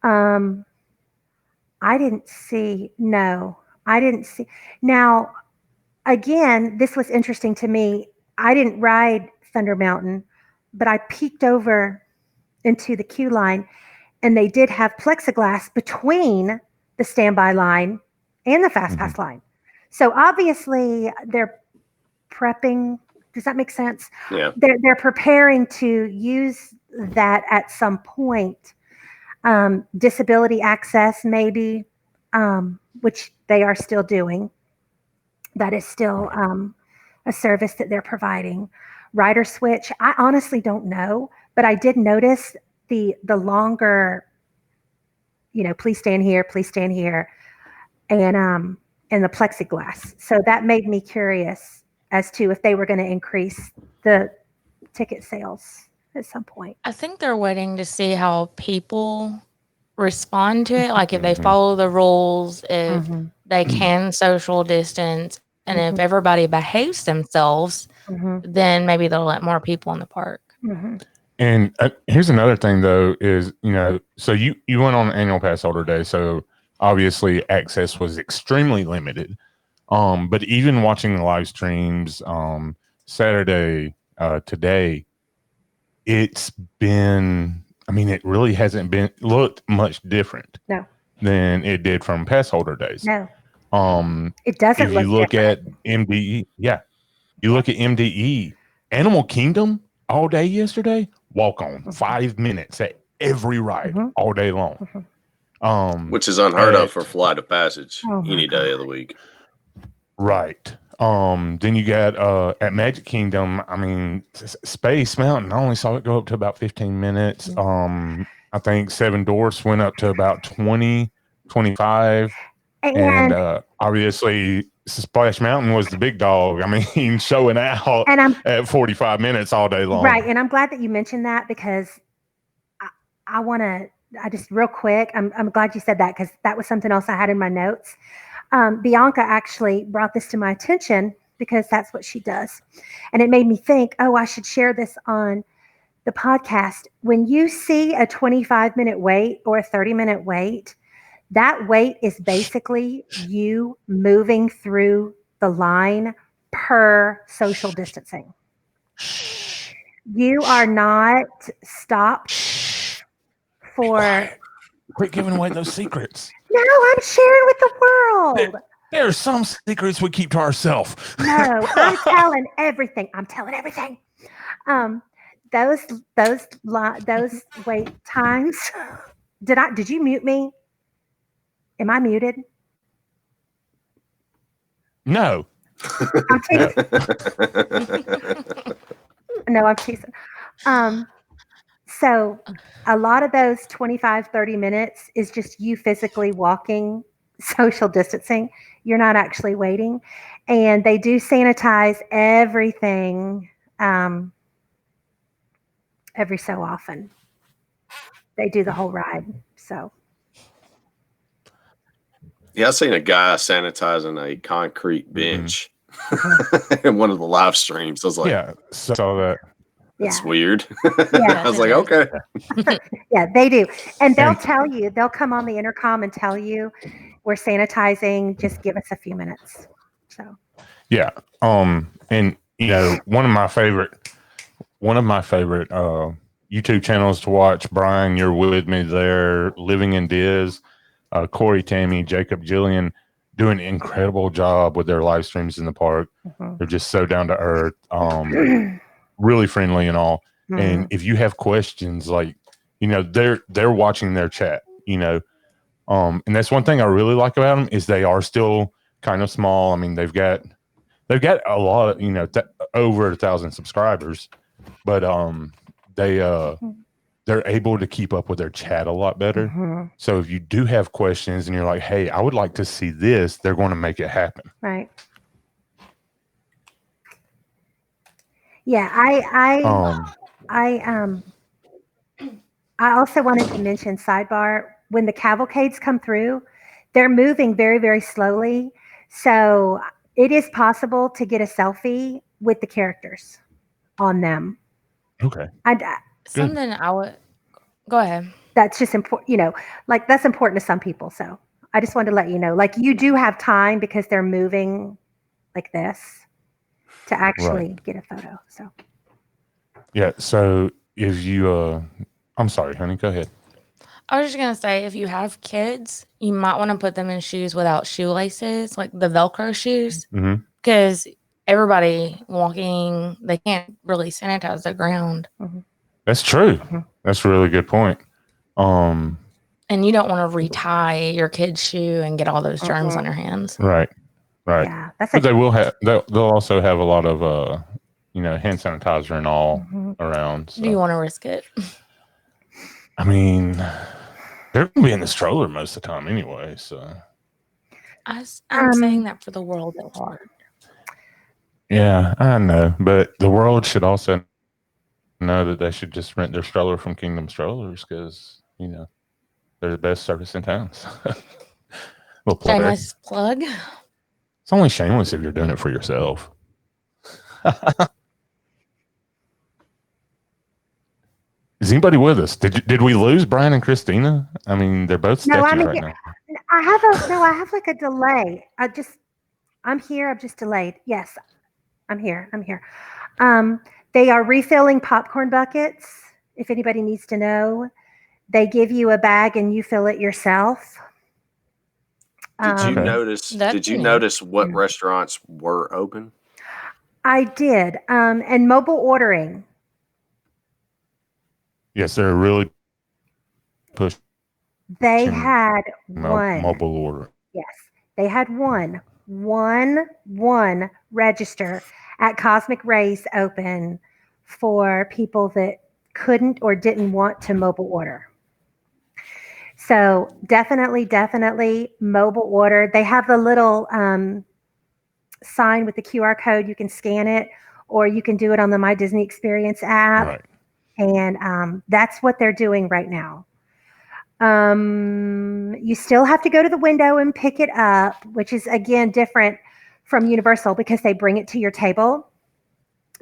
I didn't see. No, I didn't see. Now, again, this was interesting to me. I didn't ride Thunder Mountain, but I peeked over into the queue line, and they did have plexiglass between the standby line and the fast pass line. So obviously they're prepping. Does that make sense? yeah, They're preparing to use that at some point. Disability access, maybe, which they are still doing. That is still a service that they're providing. Rider switch, I honestly don't know, but I did notice the longer, please stand here, and the plexiglass. So that made me curious as to if they were going to increase the ticket sales at some point. I think they're waiting to see how people respond to it. Like if they follow the rules, if they can social distance, and if everybody behaves themselves, then maybe they'll let more people in the park. And here's another thing, though, is, so you went on Annual Passholder Day, so obviously access was extremely limited. But even watching the live streams Saturday, today, it's been, it really hasn't looked much different than it did from Passholder days. No. It doesn't if you look at MDE, you look at MDE, Animal Kingdom all day yesterday, walk on 5 minutes at every ride all day long. which is unheard of for Flight of Passage any day of the week. Right. Then you got at Magic Kingdom, Space Mountain, I only saw it go up to about 15 minutes. I think Seven Dwarfs went up to about 20, 25. And obviously Splash Mountain was the big dog. Showing out at 45 minutes all day long. Right. And I'm glad that you mentioned that, because I just real quick, I'm glad you said that, because that was something else I had in my notes. Bianca actually brought this to my attention, because that's what she does. And it made me think, I should share this on the podcast. When you see a 25-minute wait or a 30-minute wait, that wait is basically you moving through the line per social distancing. You are not stopped for... Quit giving away those secrets. No, I'm sharing with the world. There are some secrets we keep to ourselves. No, I'm telling everything. Those wait times. Did you mute me? Am I muted? No. I'm teasing. No, I'm teasing. So a lot of those 25, 30 minutes is just you physically walking, social distancing. You're not actually waiting. And they do sanitize everything every so often. They do the whole ride. So. Yeah, I seen a guy sanitizing a concrete bench in one of the live streams. I was like, yeah, saw that. That's weird. Yeah. I was like, okay. Yeah, they do. And they'll tell you, they'll come on the intercom and tell you, we're sanitizing, just give us a few minutes. So. Yeah. And one of my favorite YouTube channels to watch, Brian, you're with me there, Living in Diz, Corey, Tammy, Jacob, Jillian, doing an incredible job with their live streams in the park. They're just so down to earth, really friendly and all. And if you have questions, like, they're watching their chat, and that's one thing I really like about them, is they are still kind of small. They've got a lot of, over 1,000 subscribers, but they're able to keep up with their chat a lot better. So if you do have questions and you're like, hey, I would like to see this, they're going to make it happen. Right. Yeah, I also wanted to mention, sidebar, when the cavalcades come through, they're moving very, very slowly. So it is possible to get a selfie with the characters on them. Okay. And Something I would go ahead. that's just important, like that's important to some people. So I just wanted to let you know, like you do have time because they're moving like this to actually get a photo. So Yeah. So if you, I'm sorry, honey, go ahead. I was just gonna say, if you have kids, you might want to put them in shoes without shoelaces, like the Velcro shoes, because everybody walking, they can't really sanitize the ground. That's true. That's a really good point. And you don't want to retie your kid's shoe and get all those germs on your hands. Right. yeah, But they will have. They'll also have a lot of hand sanitizer and all around. So. Do you want to risk it? I mean, they're gonna be in the stroller most of the time anyway. So I'm saying that for the world at large. yeah, I know, but the world should also know that they should just rent their stroller from Kingdom Strollers because they're the best service in town. So. Shameless plug. It's only shameless if you're doing it for yourself. Is anybody with us? Did we lose Brian and Christina? I mean, they're both statues right now. I have like a delay. I'm here. I'm just delayed. Yes, I'm here. They are refilling popcorn buckets. If anybody needs to know, they give you a bag and you fill it yourself. Did you notice what restaurants were open? I did. And mobile ordering. Yes, they're really pushing. They had one mobile order. Yes, they had one register at Cosmic Rays open for people that couldn't or didn't want to mobile order. So definitely mobile order. They have the little sign with the QR code. You can scan it, or you can do it on the My Disney Experience app. Right. And that's what they're doing right now. You still have to go to the window and pick it up, which is again different from Universal because they bring it to your table.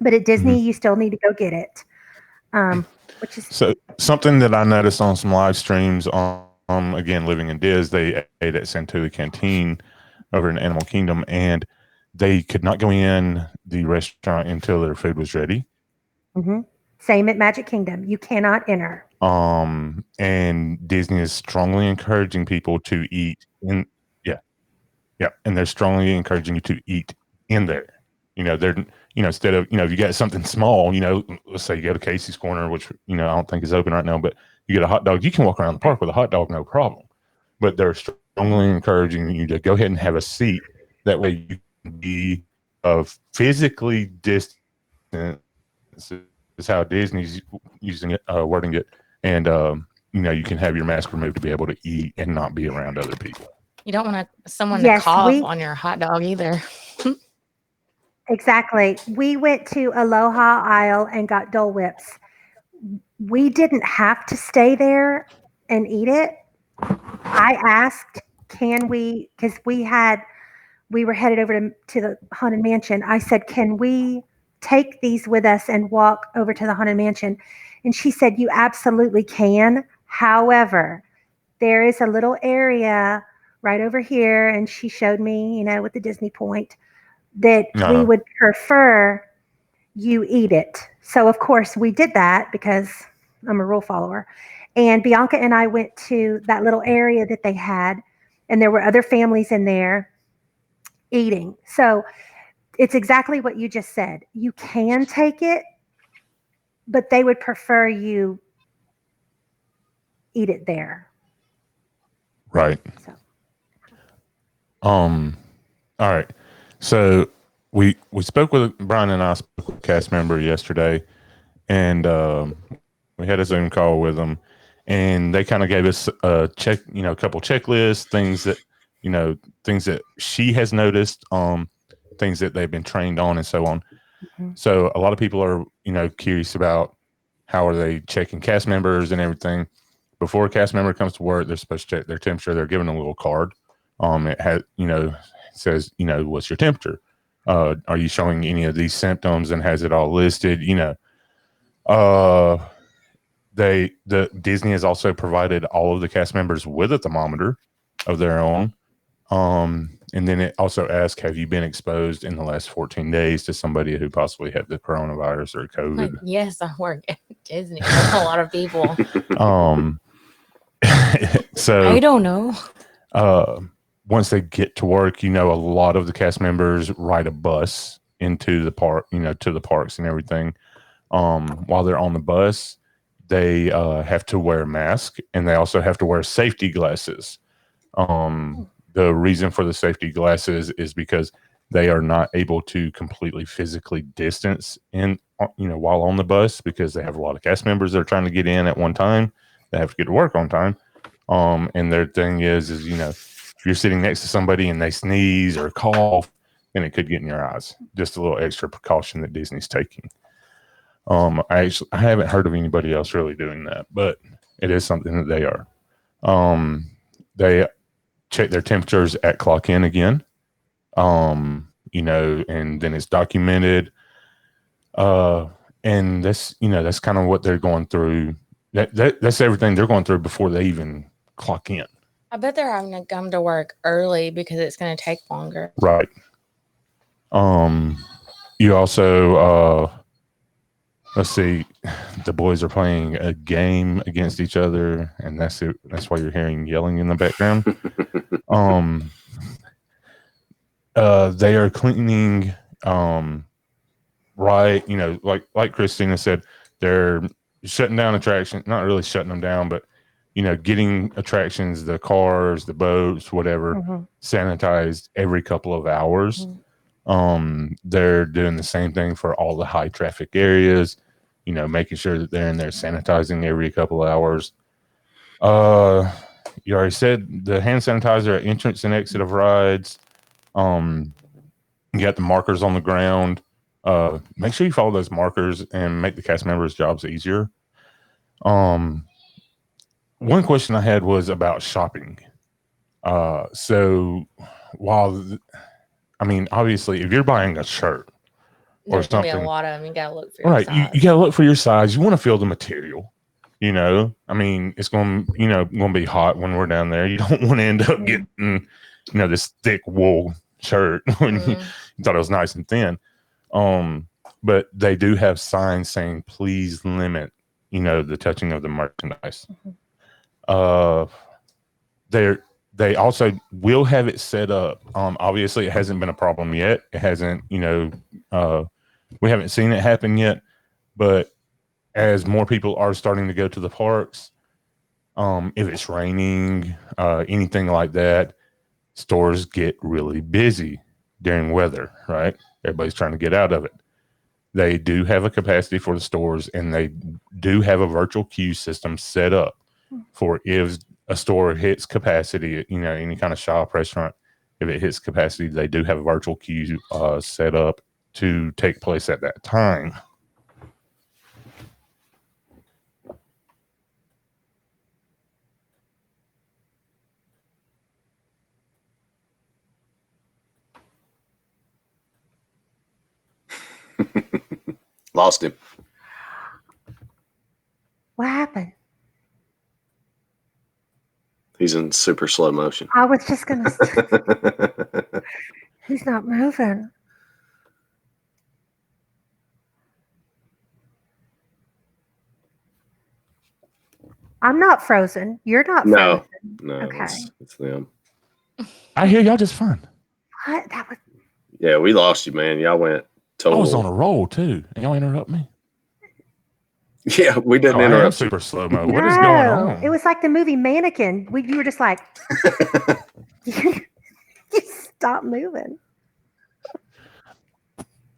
But at Disney, you still need to go get it. Which is so something that I noticed on some live streams on again living in Diz, they ate at Santuli Canteen over in Animal Kingdom, and they could not go in the restaurant until their food was ready. Same at Magic Kingdom. You cannot enter. And Disney is strongly encouraging people to eat in. Yeah. And they're strongly encouraging you to eat in there. They're, instead of, if you got something small, let's say you go to Casey's Corner, which, I don't think is open right now, but you get a hot dog, you can walk around the park with a hot dog, no problem. But they're strongly encouraging you to go ahead and have a seat. That way you can be physically distant. Is how Disney's using it, wording it, and you can have your mask removed to be able to eat and not be around other people. You don't want someone to cough on your hot dog either. Exactly. We went to Aloha Isle and got Dole Whips. We didn't have to stay there and eat it. I asked, can we? Because we were headed over to the Haunted Mansion. I said, can we take these with us and walk over to the Haunted Mansion? And she said, you absolutely can. However, there is a little area right over here, and she showed me, with the Disney point, that we would prefer you eat it. So of course we did that because I'm a rule follower. And Bianca and I went to that little area that they had, and there were other families in there eating. So it's exactly what you just said. You can take it, but they would prefer you eat it there. Right. So. All right. So we spoke with Brian and I spoke with a cast member yesterday, and we had a Zoom call with them, and they kind of gave us a couple checklists, things that she has noticed, things that they've been trained on, and so on. So a lot of people are, curious about how are they checking cast members and everything. before a cast member comes to work, they're supposed to check their temperature. They're given a little card. It has, says, what's your temperature? Are you showing any of these symptoms, and has it all listed? Disney has also provided all of the cast members with a thermometer of their own. And then it also asks, have you been exposed in the last 14 days to somebody who possibly had the coronavirus or COVID? Like, yes, I work at Disney. That's a lot of people. So I don't know. Once they get to work, a lot of the cast members ride a bus into the park, to the parks and everything. While they're on the bus, they have to wear a mask, and they also have to wear safety glasses. The reason for the safety glasses is because they are not able to completely physically distance while on the bus, because they have a lot of cast members that are trying to get in at one time. They have to get to work on time. And their thing is, if you're sitting next to somebody and they sneeze or cough, then it could get in your eyes. Just a little extra precaution that Disney's taking. I haven't heard of anybody else really doing that, but it is something that they are. They check their temperatures at clock in again, and then it's documented. And that's kind of what they're going through. That's everything they're going through before they even clock in. I bet they're having to come to work early because it's going to take longer. Right. You also, let's see, the boys are playing a game against each other, and that's it. That's why you're hearing yelling in the background. They are cleaning, right, like Christina said, they're shutting down attractions, not really shutting them down, but getting attractions, the cars, the boats, whatever, sanitized every couple of hours. They're doing the same thing for all the high traffic areas, making sure that they're in there sanitizing every couple of hours. You already said the hand sanitizer at entrance and exit of rides. You got the markers on the ground. Make sure you follow those markers and make the cast members' jobs easier. One question I had was about shopping. So obviously, if you're buying a shirt or There's going to something, be a lot of them. You got to look for your right, size. you got to look for your size. You want to feel the material. It's going to be hot when we're down there. You don't want to end up getting, this thick wool shirt when you thought it was nice and thin. But they do have signs saying, please limit, the touching of the merchandise. They also will have it set up. Obviously, it hasn't been a problem yet. It hasn't, we haven't seen it happen yet. But as more people are starting to go to the parks, if it's raining, anything like that, stores get really busy during weather, right? Everybody's trying to get out of it. They do have a capacity for the stores, and they do have a virtual queue system set up for if a store hits capacity, any kind of shop, restaurant, if it hits capacity, they do have a virtual queue set up to take place at that time. Lost him. What happened? He's in super slow motion. I was just going to. He's not moving. I'm not frozen. You're not frozen. No, okay. It's them. I hear y'all just fine. What? That was. Yeah, we lost you, man. Y'all went total. I was on a roll too, and y'all interrupt me. Yeah, we didn't I am interrupt. super slow mo. What is going on? It was like the movie Mannequin. You were just like, you stop moving.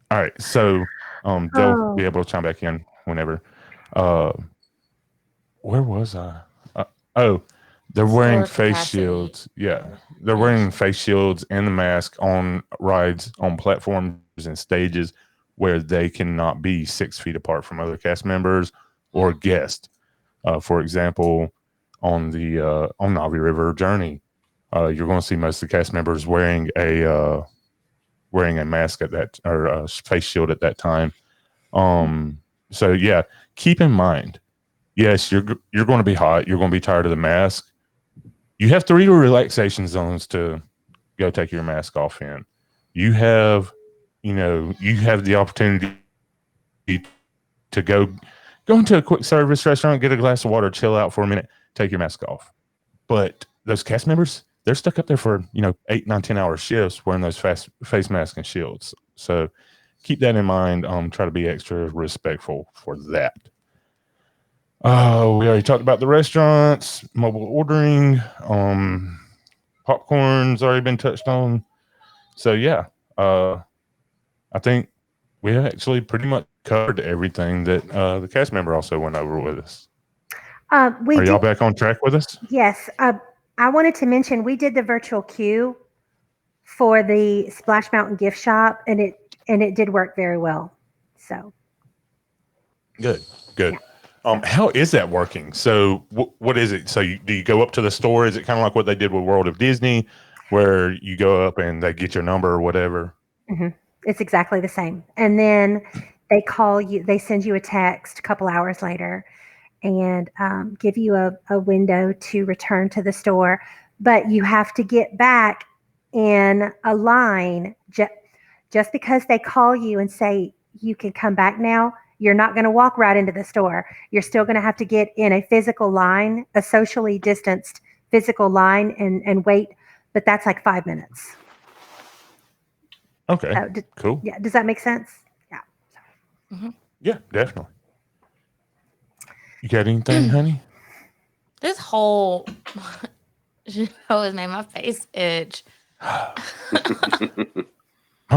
All right, so they'll be able to chime back in whenever. Where was I? They're wearing face shields. Yeah, they're wearing face shields and the mask on rides, on platforms and stages where they cannot be 6 feet apart from other cast members or guests. For example, on the Navi River journey, you're going to see most of the cast members wearing a mask at that, or a face shield at that time. So yeah, keep in mind, yes, you're going to be hot. You're going to be tired of the mask. You have 3 relaxation zones to go take your mask off in. You have the opportunity to go into a quick service restaurant, get a glass of water, chill out for a minute, take your mask off. But those cast members, they're stuck up there for 8, 9, 10-hour shifts wearing those face masks and shields. So keep that in mind. Try to be extra respectful for that. We already talked about the restaurants, mobile ordering, popcorn's already been touched on. So yeah, I think we actually pretty much covered everything that the cast member also went over with us. Are y'all back on track with us? Yes. I wanted to mention we did the virtual queue for the Splash Mountain gift shop, and it did work very well. So good. Yeah. How is that working? So what is it? So do you go up to the store? Is it kind of like what they did with World of Disney, where you go up and they get your number or whatever? Mm-hmm. It's exactly the same. And then they call you, they send you a text a couple hours later and give you a window to return to the store. But you have to get back in a line. Just because they call you and say you can come back now, you're not going to walk right into the store. You're still going to have to get in a physical line, a socially distanced physical line, and wait. But that's like 5 minutes. Okay, cool. Yeah, does that make sense? Yeah. Mm-hmm. Yeah, definitely. You got anything, honey? This whole show has made my face itch. My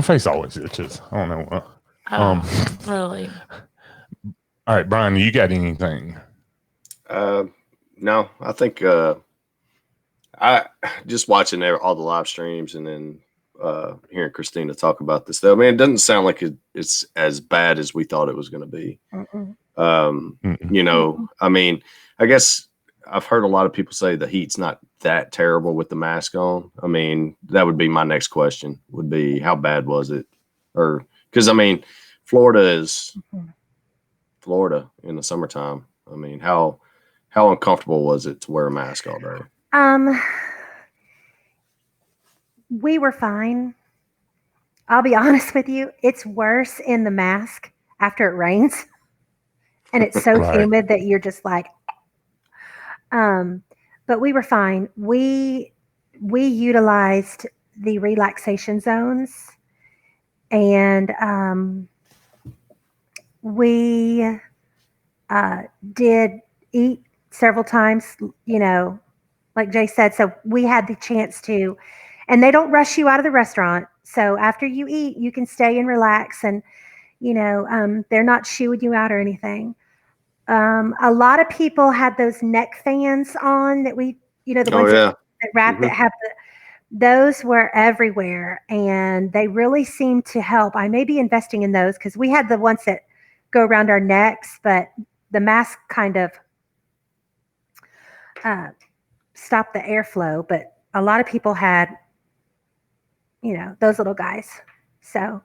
face always itches. I don't know what. Really? All right, Brian, you got anything? No, I think I just watching all the live streams and then hearing Christina talk about this. Though, I mean, it doesn't sound like it's as bad as we thought it was going to be. I mean, I guess I've heard a lot of people say the heat's not that terrible with the mask on. I mean, that would be my next question. Would be how bad was it? Or because I mean, Florida is Florida in the summertime. I mean, how uncomfortable was it to wear a mask all day? We were fine. I'll be honest with you. It's worse in the mask after it rains and it's so humid that you're just like, but we were fine. We utilized the relaxation zones and we did eat several times, like Jay said. So we had the chance to, and they don't rush you out of the restaurant. So after you eat, you can stay and relax and, they're not shooing you out or anything. A lot of people had those neck fans on that the ones that wrap that have those were everywhere and they really seem to help. I may be investing in those because we had the ones that go around our necks, but the mask kind of stopped the airflow. But a lot of people had, those little guys. So,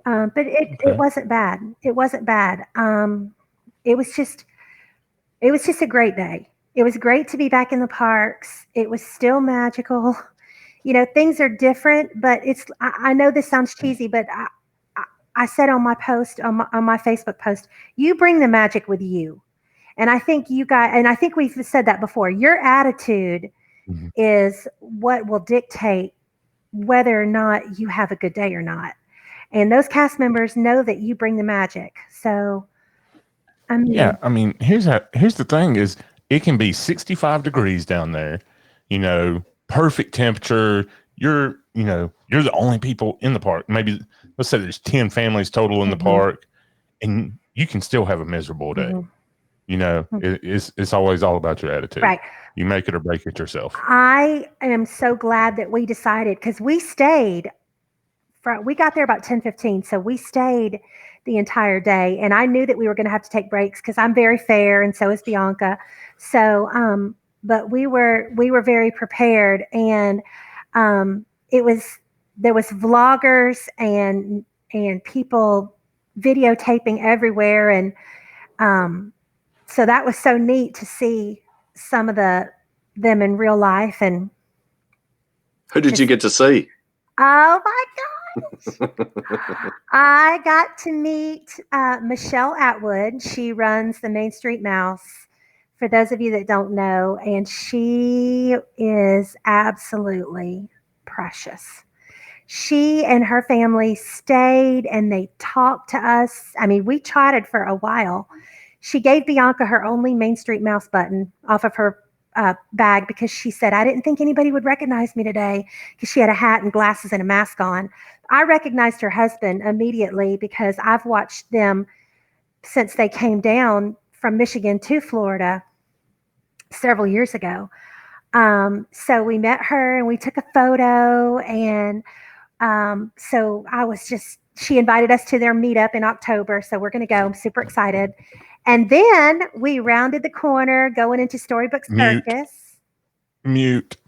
but it wasn't bad. It wasn't bad. It was just a great day. It was great to be back in the parks. It was still magical. Things are different, but I know this sounds cheesy, but I said on my post, on my Facebook post, you bring the magic with you. And I think you guys, and I think we've said that before, your attitude is what will dictate whether or not you have a good day or not. And those cast members know that you bring the magic. So, here's the thing is it can be 65 degrees down there, perfect temperature. You're the only people in the park. Maybe let's say there's 10 families total in the park and you can still have a miserable day. It's always all about your attitude. Right. You make it or break it yourself. I am so glad that we decided because we stayed. We got there about 10:15, so we stayed the entire day. And I knew that we were going to have to take breaks because I'm very fair, and so is Bianca. So but we were very prepared, and there was vloggers and people videotaping everywhere, and so that was so neat to see some of them in real life. And who did you get to see? Oh my gosh. I got to meet Michelle Atwood. She runs the Main Street Mouse, for those of you that don't know, and she is absolutely precious. She and her family stayed and they talked to us. I mean, we chatted for a while. She gave Bianca her only Main Street Mouse button off of her bag because she said, I didn't think anybody would recognize me today, because she had a hat and glasses and a mask on. I recognized her husband immediately because I've watched them since they came down from Michigan to Florida several years ago. So we met her and we took a photo, and so she invited us to their meetup in October. So we're going to go. I'm super excited. And then we rounded the corner going into Storybook Circus. Mute.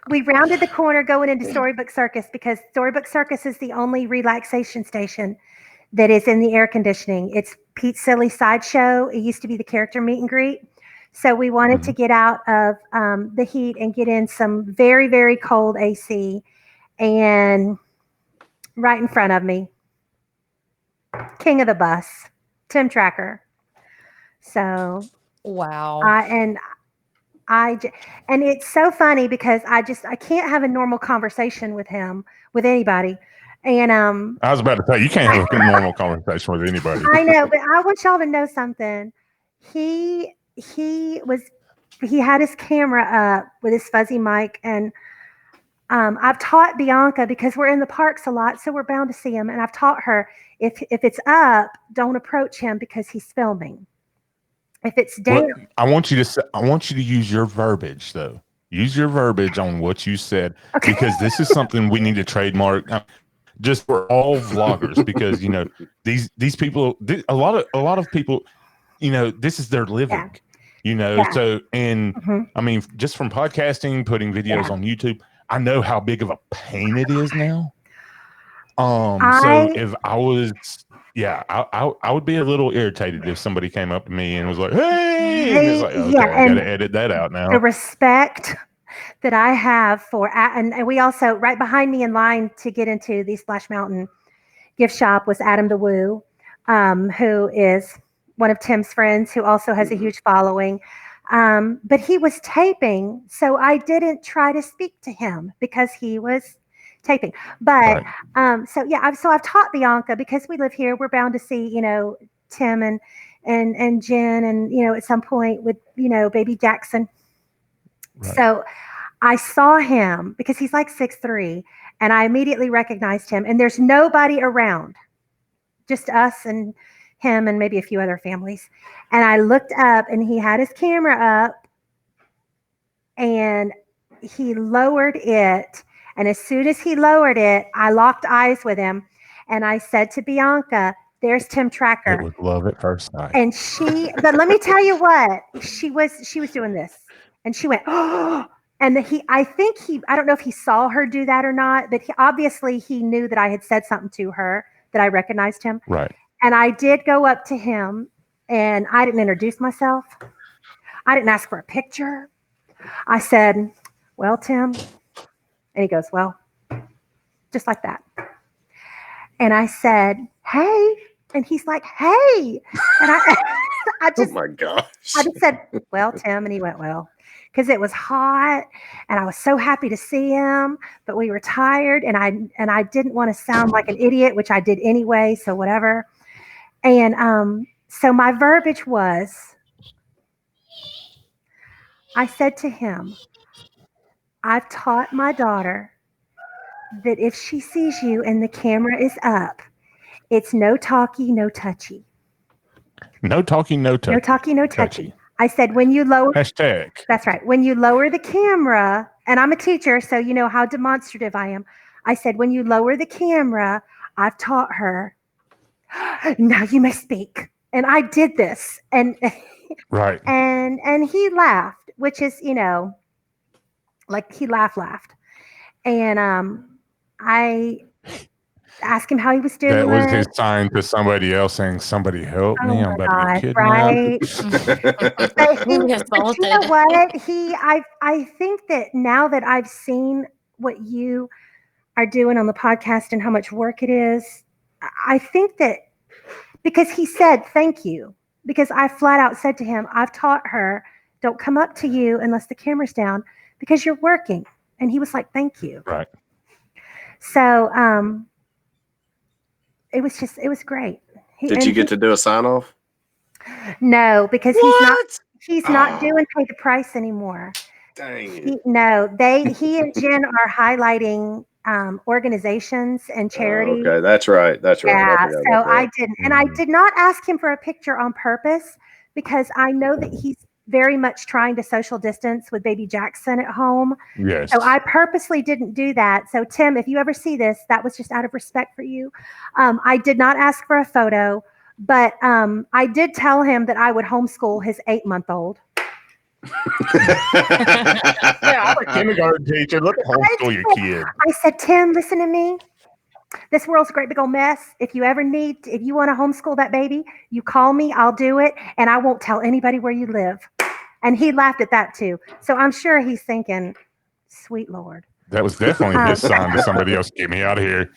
We rounded the corner going into Storybook Circus because Storybook Circus is the only relaxation station that is in the air conditioning. It's Pete's Silly Sideshow. It used to be the character meet and greet. So we wanted to get out of the heat and get in some very, very cold AC. And right in front of me, king of the bus, Tim Tracker. So Wow. and it's so funny because I can't have a normal conversation with him, with anybody. And I was about to say, you can't have a normal conversation with anybody. I know, but I want y'all to know something. He had his camera up with his fuzzy mic, and I've taught Bianca, because we're in the parks a lot, so we're bound to see him. And I've taught her, if it's up, don't approach him because he's filming. If it's down, I want you to use your verbiage, though. Use your verbiage on what you said, because this is something we need to trademark. Just for all vloggers, because these people, a lot of people, this is their living. So, and I mean, just from podcasting, putting videos on YouTube, I know how big of a pain it is now. So if I was, I would be a little irritated if somebody came up to me and was like, "Hey," and it's like, okay, I got to edit that out now. The respect that I have for, and we also, right behind me in line to get into the Splash Mountain gift shop was Adam the Woo, who is one of Tim's friends, who also has a huge following. But he was taping, so I didn't try to speak to him because he was taping. But so I've taught Bianca, because we live here, we're bound to see Tim and Jen, and at some point with baby Jackson. Right. So I saw him because he's like 6'3", and I immediately recognized him. And there's nobody around, just us and him and maybe a few other families. And I looked up, and he had his camera up, and he lowered it. And as soon as he lowered it, I locked eyes with him, and I said to Bianca, "There's Tim Tracker." It was love at first sight. And but let me tell you what, she was doing this, and she went, "Oh!" And I don't know if he saw her do that or not, but obviously he knew that I had said something to her, that I recognized him. Right. And I did go up to him, and I didn't introduce myself. I didn't ask for a picture. I said, "Well, Tim," and he goes, "Well," just like that. And I said, "Hey," and he's like, "Hey," and I just, oh my gosh, I just said, "Well, Tim," and he went, "Well," because it was hot, and I was so happy to see him, but we were tired, and I didn't want to sound like an idiot, which I did anyway, so whatever. And so my verbiage was, I said to him, "I've taught my daughter that if she sees you and the camera is up, it's no talkie, no touchy." No talkie, no touchy. No talkie, no touchy. I said, when you lower... Hashtag. That's right. When you lower the camera, and I'm a teacher, so you know how demonstrative I am. I said, when you lower the camera, I've taught her, now you may speak. And I did this. And Right. And he laughed, which is, like he laughed. And I asked him how he was doing. That was his sign to somebody else saying, "Somebody help me! I'm about to get right? kidnapped." But He you assaulted. know what? I think that now that I've seen what you are doing on the podcast and how much work it is, I think that because he said thank you, because I flat out said to him, I've taught her, don't come up to you unless the camera's down because you're working. And he was like, thank you. Right. So it was great. Did you get to do a sign off? No, because What? he's not doing pay the price anymore. Dang it. He and Jen are highlighting organizations and charities. Okay, that's right. That's right. Yeah, I forgot so about that. I didn't. And I did not ask him for a picture on purpose because I know that he's very much trying to social distance with baby Jackson at home. Yes. So I purposely didn't do that. So Tim, if you ever see this, that was just out of respect for you. I did not ask for a photo, but I did tell him that I would homeschool his 8-month-old. Yeah, I'm a kindergarten teacher. Look at homeschool your kid. I said, Tim, listen to me. This world's a great big old mess. If you want to homeschool that baby, you call me, I'll do it, and I won't tell anybody where you live. And he laughed at that too. So I'm sure he's thinking, sweet Lord. That was definitely his sign to somebody else. Get me out of here.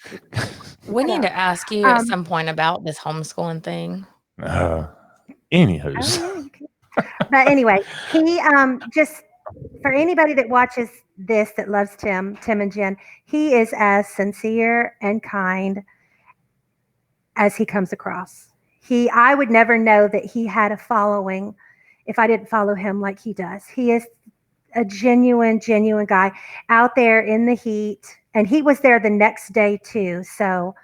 We need to ask you at some point about this homeschooling thing. Anywho's. Oh, yeah, you can. But anyway, he just for anybody that watches this that loves Tim and Jen, he is as sincere and kind as he comes across. I would never know that he had a following if I didn't follow him like he does. He is a genuine guy out there in the heat, and he was there the next day too. So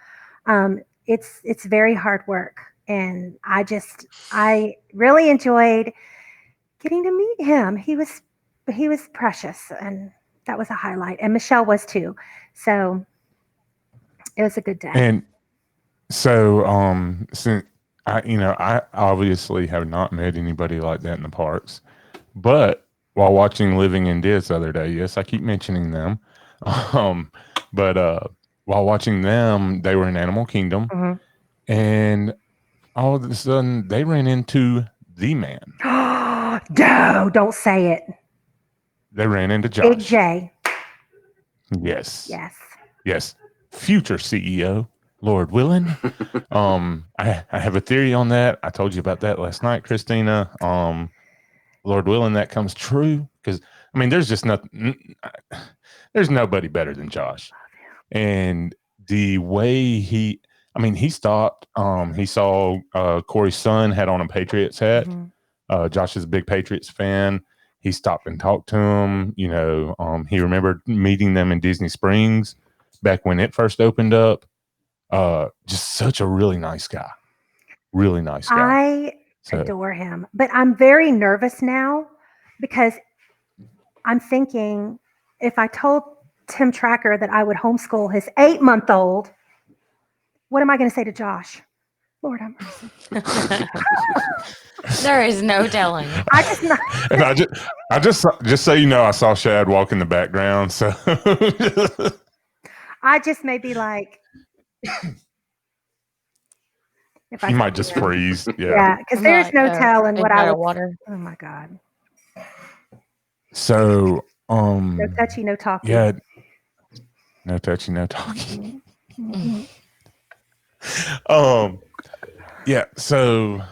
it's very hard work, and I really enjoyed getting to meet him. He was precious, and that was a highlight. And Michelle was too. So it was a good day. And so, since I obviously have not met anybody like that in the parks, but while watching Living in Diz the other day, yes, I keep mentioning them. But while watching them, they were in Animal Kingdom, and all of a sudden they ran into the man. No, don't say it. They ran into Josh. Big J. Yes. Future CEO, Lord willing. I have a theory on that. I told you about that last night, Christina. Lord willing, that comes true, because there's just nothing. There's nobody better than Josh, and the way he stopped. He saw Corey's son had on a Patriots hat. Josh is a big Patriots fan. He stopped and talked to him. He remembered meeting them in Disney Springs back when it first opened up. Just such a really nice guy. Really nice guy. I adore him, but I'm very nervous now because I'm thinking if I told Tim Tracker that I would homeschool his 8-month-old, what am I going to say to Josh? Lord have mercy. There is no telling. I just so you know, I saw Shad walk in the background, so I just may be like, you might just freeze. Yeah, because there's no telling what I would. Water. Oh my God. So no touchy, no talking. Yeah, no touchy, no talking. Yeah. So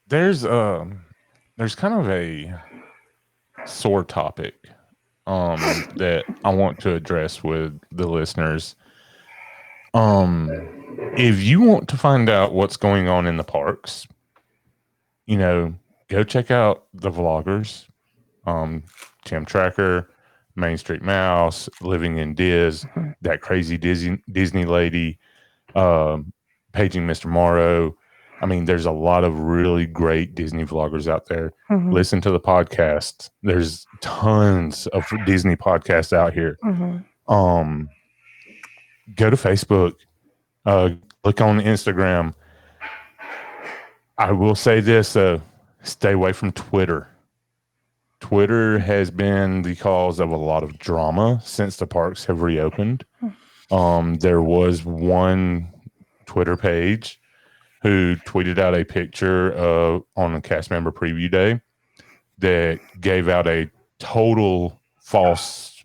there's kind of a sore topic that I want to address with the listeners. If you want to find out what's going on in the parks, go check out the vloggers, Tim Tracker, Main Street Mouse, Living in Diz, that crazy Disney lady, Paging Mr. Morrow. There's a lot of really great Disney vloggers out there. Listen to the podcast. There's tons of Disney podcasts out here. Go to Facebook. Look on Instagram. I will say this, though. stay away from Twitter. Twitter has been the cause of a lot of drama since the parks have reopened. There was one Twitter page who tweeted out a picture on a cast member preview day that gave out a total false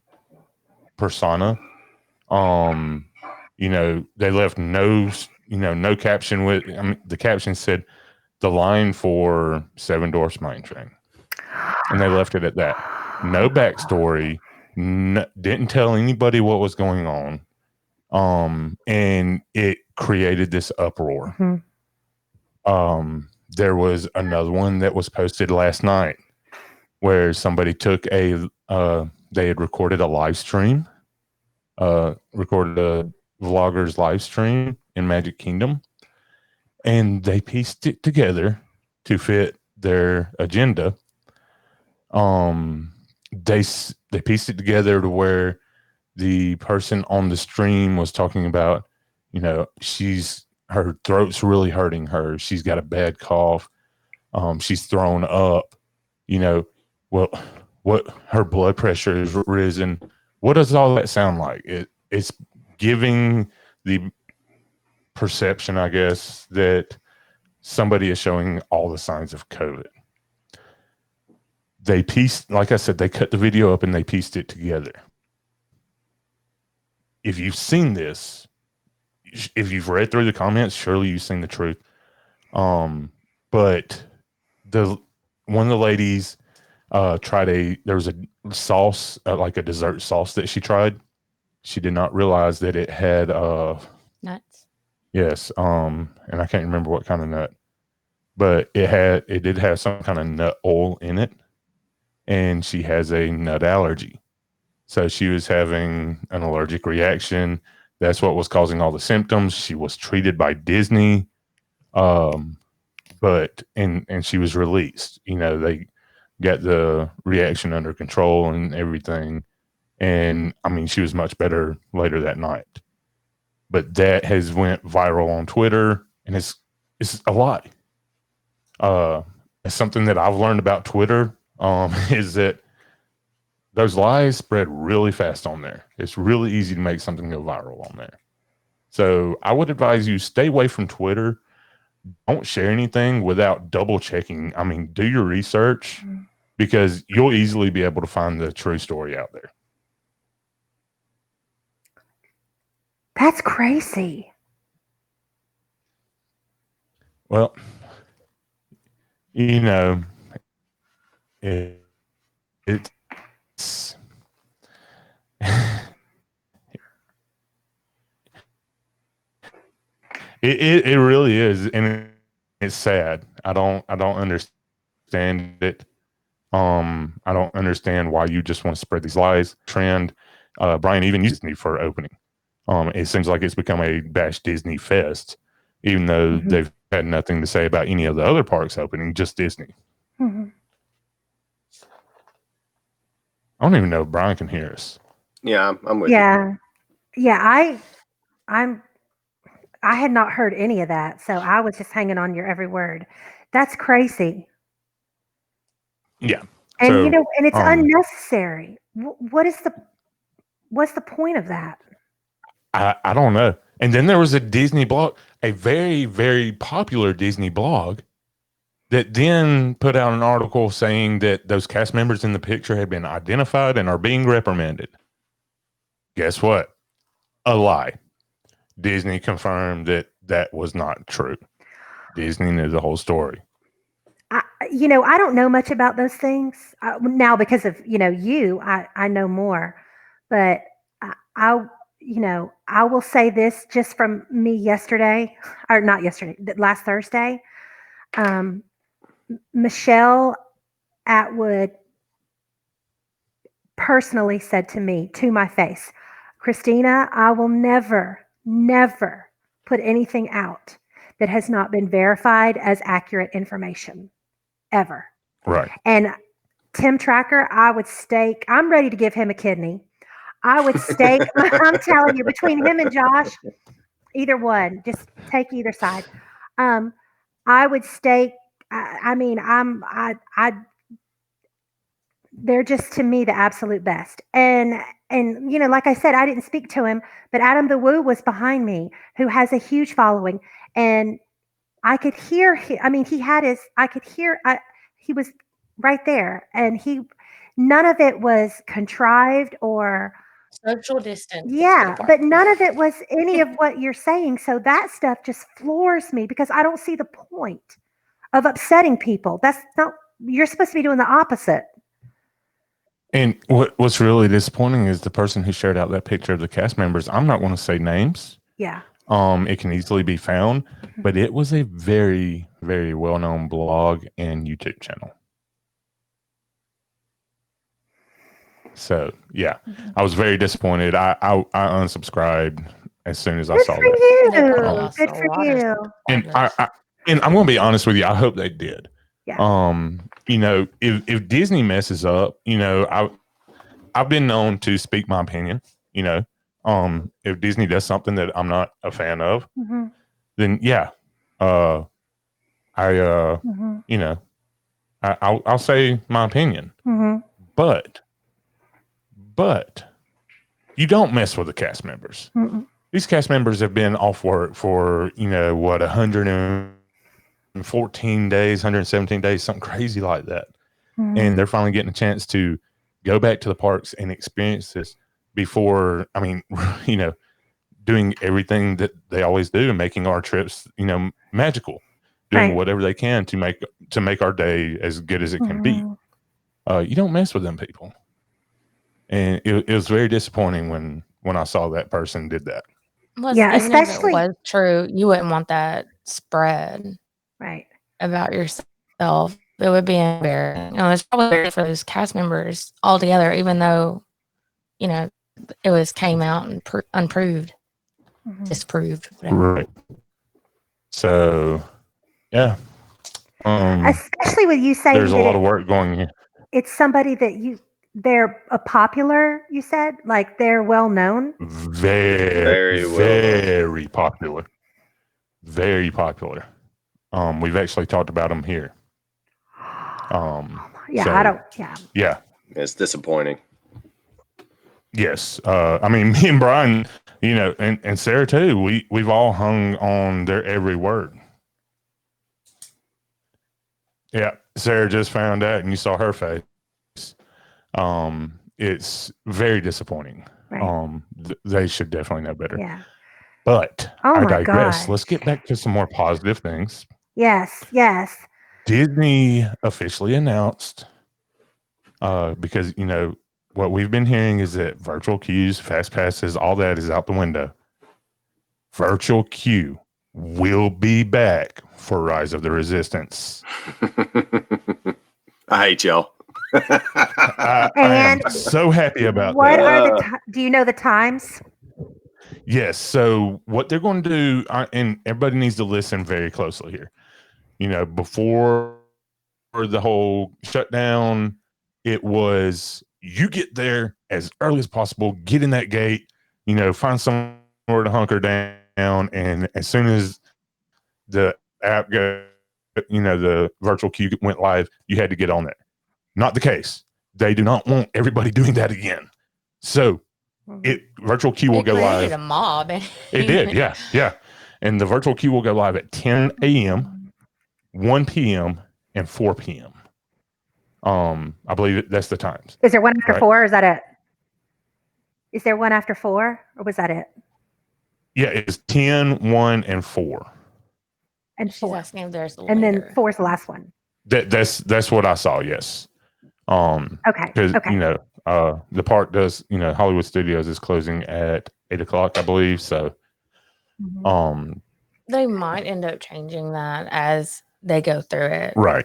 persona. They left no caption with. The caption said the line for Seven Dwarfs Mine Train, and they left it at that. No backstory. Didn't tell anybody what was going on. And it created this uproar. There was another one that was posted last night where somebody took they had recorded a live stream, recorded a vlogger's live stream in Magic Kingdom, and they pieced it together to fit their agenda. They pieced it together to where the person on the stream was talking about, her throat's really hurting her. She's got a bad cough. She's thrown up. What her blood pressure is risen. What does all that sound like? It's giving the perception, I guess, that somebody is showing all the signs of COVID. Like I said, they cut the video up and they pieced it together. If you've seen this, if you've read through the comments, surely you've seen the truth. But one of the ladies there was a sauce, like a dessert sauce that she tried. She did not realize that it had nuts. Yes, and I can't remember what kind of nut, but it did have some kind of nut oil in it, and she has a nut allergy. So she was having an allergic reaction. That's what was causing all the symptoms. She was treated by Disney, but she was released. They got the reaction under control and everything. And she was much better later that night. But that has went viral on Twitter, and it's a lie. It's something that I've learned about Twitter is that those lies spread really fast on there. It's really easy to make something go viral on there. So I would advise you stay away from Twitter. Don't share anything without double checking. Do your research, because you'll easily be able to find the true story out there. That's crazy. Well, it's it really is, and it's sad. I don't understand it. I don't understand why you just want to spread these lies. Trend. Brian even used Disney for opening. It seems like it's become a Bash Disney fest, even though they've had nothing to say about any of the other parks opening, just Disney. I don't even know if Brian can hear us. Yeah, I'm with you. Yeah. I had not heard any of that, so I was just hanging on your every word. That's crazy. Yeah. And and it's unnecessary. What's the point of that? I don't know. And then there was a Disney blog, a very, very popular Disney blog, that then put out an article saying that those cast members in the picture had been identified and are being reprimanded. Guess what? A lie. Disney confirmed that was not true. Disney knew the whole story. I don't know much about those things now because of I know more, but I will say this just from me yesterday, or not yesterday, last Thursday. Michelle Atwood personally said to me, to my face, Christina, I will never put anything out that has not been verified as accurate information, ever. Right. And Tim Tracker, I would stake, I'm ready to give him a kidney. I would stake, I'm telling you, between him and Josh, either one, just take either side. I would stake I mean, they're just to me the absolute best. And like I said, I didn't speak to him, but Adam the Woo was behind me, who has a huge following, and I could hear he was right there, and none of it was contrived or Social distance. yeah, but none of it was any of what you're saying. So that stuff just floors me because I don't see the point of upsetting people. That's not, you're supposed to be doing the opposite. And what's really disappointing is the person who shared out that picture of the cast members. I'm not going to say names. Yeah. It can easily be found, but it was a very, very well-known blog and YouTube channel. So yeah, I was very disappointed. I unsubscribed as soon as I saw that. Good for you. And I'm going to be honest with you. I hope they did. Yeah. If Disney messes up, I've been known to speak my opinion. If Disney does something that I'm not a fan of, then yeah, I'll say my opinion. But you don't mess with the cast members. These cast members have been off work for 114 days, 117 days, something crazy like that, and they're finally getting a chance to go back to the parks and experience this before. I mean, doing everything that they always do and making our trips, magical, doing whatever they can to make our day as good as it can be. You don't mess with them people. And it was very disappointing when I saw that person did that. Plus, yeah, especially if it was true, you wouldn't want that spread about yourself. It would be embarrassing. It's probably better for those cast members altogether, even though, it came out and unproved, disproved. Whatever. Right. So, yeah. Especially with you saying there's a lot of work going here. It's somebody that they're a popular, you said? Like they're well known? Very well very popular. Very popular. We've actually talked about them here. Yeah. It's disappointing. Yes. I mean, me and Brian, and Sarah too, we've all hung on their every word. Yeah. Sarah just found out and you saw her face. It's very disappointing. They should definitely know better. Yeah. But I digress. Let's get back to some more positive things. Yes. Disney officially announced, because what we've been hearing is that virtual queues, fast passes, all that is out the window. Virtual queue will be back for Rise of the Resistance. I hate y'all. I am so happy about what that. Are do you know the times? Yes. So what they're going to do, and everybody needs to listen very closely here. Before the whole shutdown, it was you get there as early as possible, get in that gate, find somewhere to hunker down, and as soon as the app the virtual queue went live, you had to get on there. Not the case. They do not want everybody doing that again. So virtual queue will go live. A mob. It did, yeah. And the virtual queue will go live at 10 a.m., 1 p.m., and 4 p.m. I believe that's the times. Is there one after 4? Or is that it? Is there one after 4, or was that it? Yeah, it's 10, 1, and 4. And 4. Asking if there's and then 4 is the last one. That's what I saw. Yes. Okay. Because the park does. Hollywood Studios is closing at 8:00, I believe. So, they might end up changing that as they go through it. Right.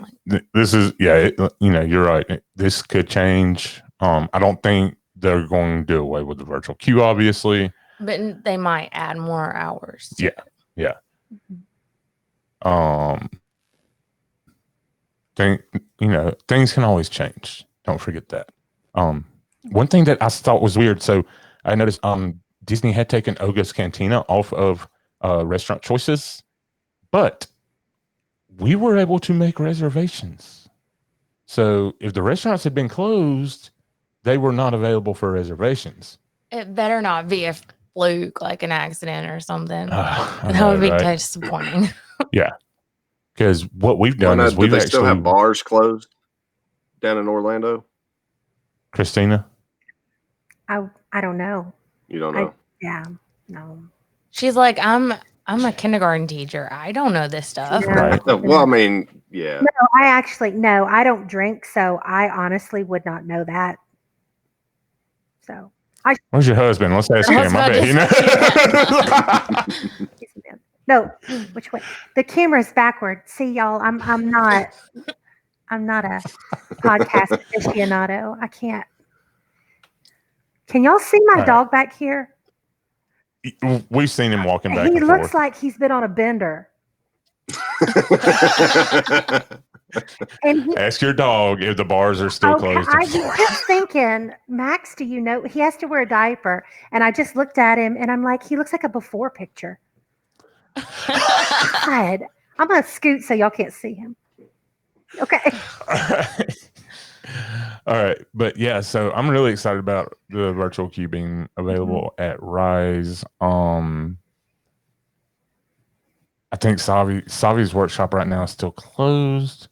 This is you're right. This could change. I don't think they're going to do away with the virtual queue, obviously. But they might add more hours. Yeah. Things can always change. Don't forget that. One thing that I thought was weird. So I noticed Disney had taken Oga's Cantina off of restaurant choices, but we were able to make reservations. So if the restaurants had been closed, they were not available for reservations. It better not be a fluke, like an accident or something. I That know, would be right? disappointing. Yeah. Because what we've Well, done now, is do we've they actually... still have bars closed down in Orlando? Christina? I don't know. You don't know. No. She's like, I'm a kindergarten teacher. I don't know this stuff. No. Right. Well, I mean, yeah. No, I don't drink, so I honestly would not know that. So Where's your husband? Let's ask him. I bet he knows. no, which way? The camera's backward. See, y'all, I'm not a podcast aficionado. I can't. Can y'all see my dog back here? We've seen him walking back He and looks forth. like he's been on a bender. And Ask your dog if the bars are still closed. I was just thinking, Max, do you know he has to wear a diaper? And I just looked at him and I'm like, he looks like a before picture. God, I'm gonna scoot so y'all can't see him. Okay. All right. But yeah, so I'm really excited about the virtual queue being available at Rise. I think Savi's workshop right now is still closed.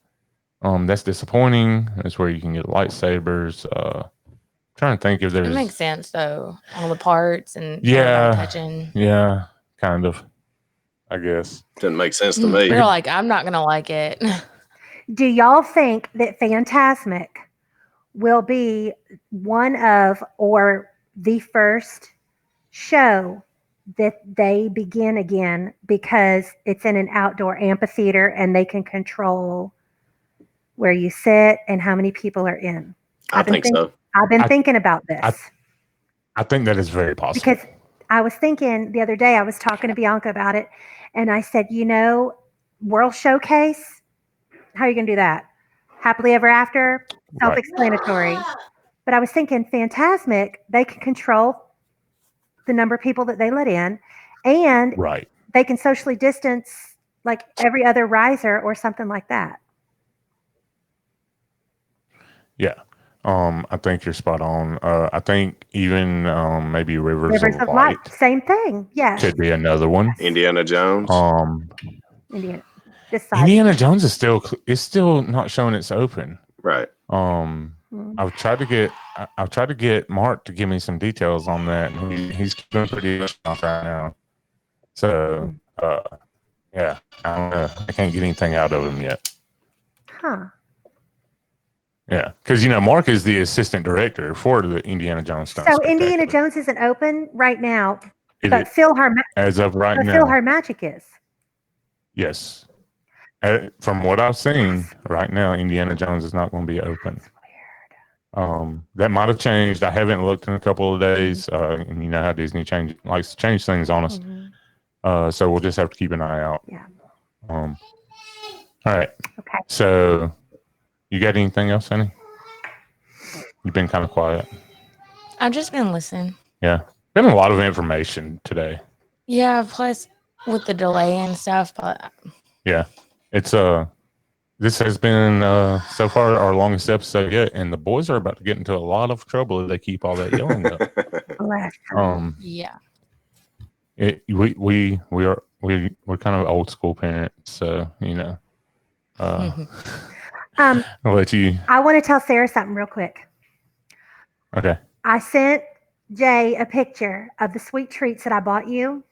That's disappointing. That's where you can get lightsabers. Trying to think if there's... It makes sense though. All the parts and touching. Yeah, kind of. I guess. Doesn't make sense to me. You're like, I'm not gonna like it. Do y'all think that Fantasmic will be one of or the first show that they begin again because it's in an outdoor amphitheater and they can control where you sit and how many people are in? I think so. I've been thinking about this. I think that is very possible. Because I was thinking the other day, I was talking to Bianca about it, and I said, World Showcase, how are you going to do that? Happily Ever After? Self-explanatory. But I was thinking Fantasmic, they can control the number of people that they let in, and they can socially distance like every other riser or something like that. Yeah. I think you're spot on. I think even maybe Rivers of Light. Same thing. Yeah. Could be another one. Indiana Jones. Indiana Jones is still not showing it's open. Right. I've tried to get Mark to give me some details on that, and he's doing pretty good off right now. So yeah, I don't know. I can't get anything out of him yet. Huh. Yeah, because Mark is the assistant director for the Indiana Jones stuff. So Indiana Jones isn't open right now, but as of right now, Phil Her Magic is. Yes, from what I've seen right now, Indiana Jones is not going to be open. Weird. That might have changed. I haven't looked in a couple of days, and you know how Disney likes to change things on us. So we'll just have to keep an eye out. Yeah. All right. Okay. So. You got anything else, Annie? You've been kind of quiet. I've just been listening. Yeah. Been a lot of information today. Yeah, plus with the delay and stuff, but yeah. It's this has been so far our longest episode yet, and the boys are about to get into a lot of trouble if they keep all that yelling up. Yeah. We're kind of old school parents, so I'll let you. I want to tell Sarah something real quick. Okay. I sent Jay a picture of the sweet treats that I bought you,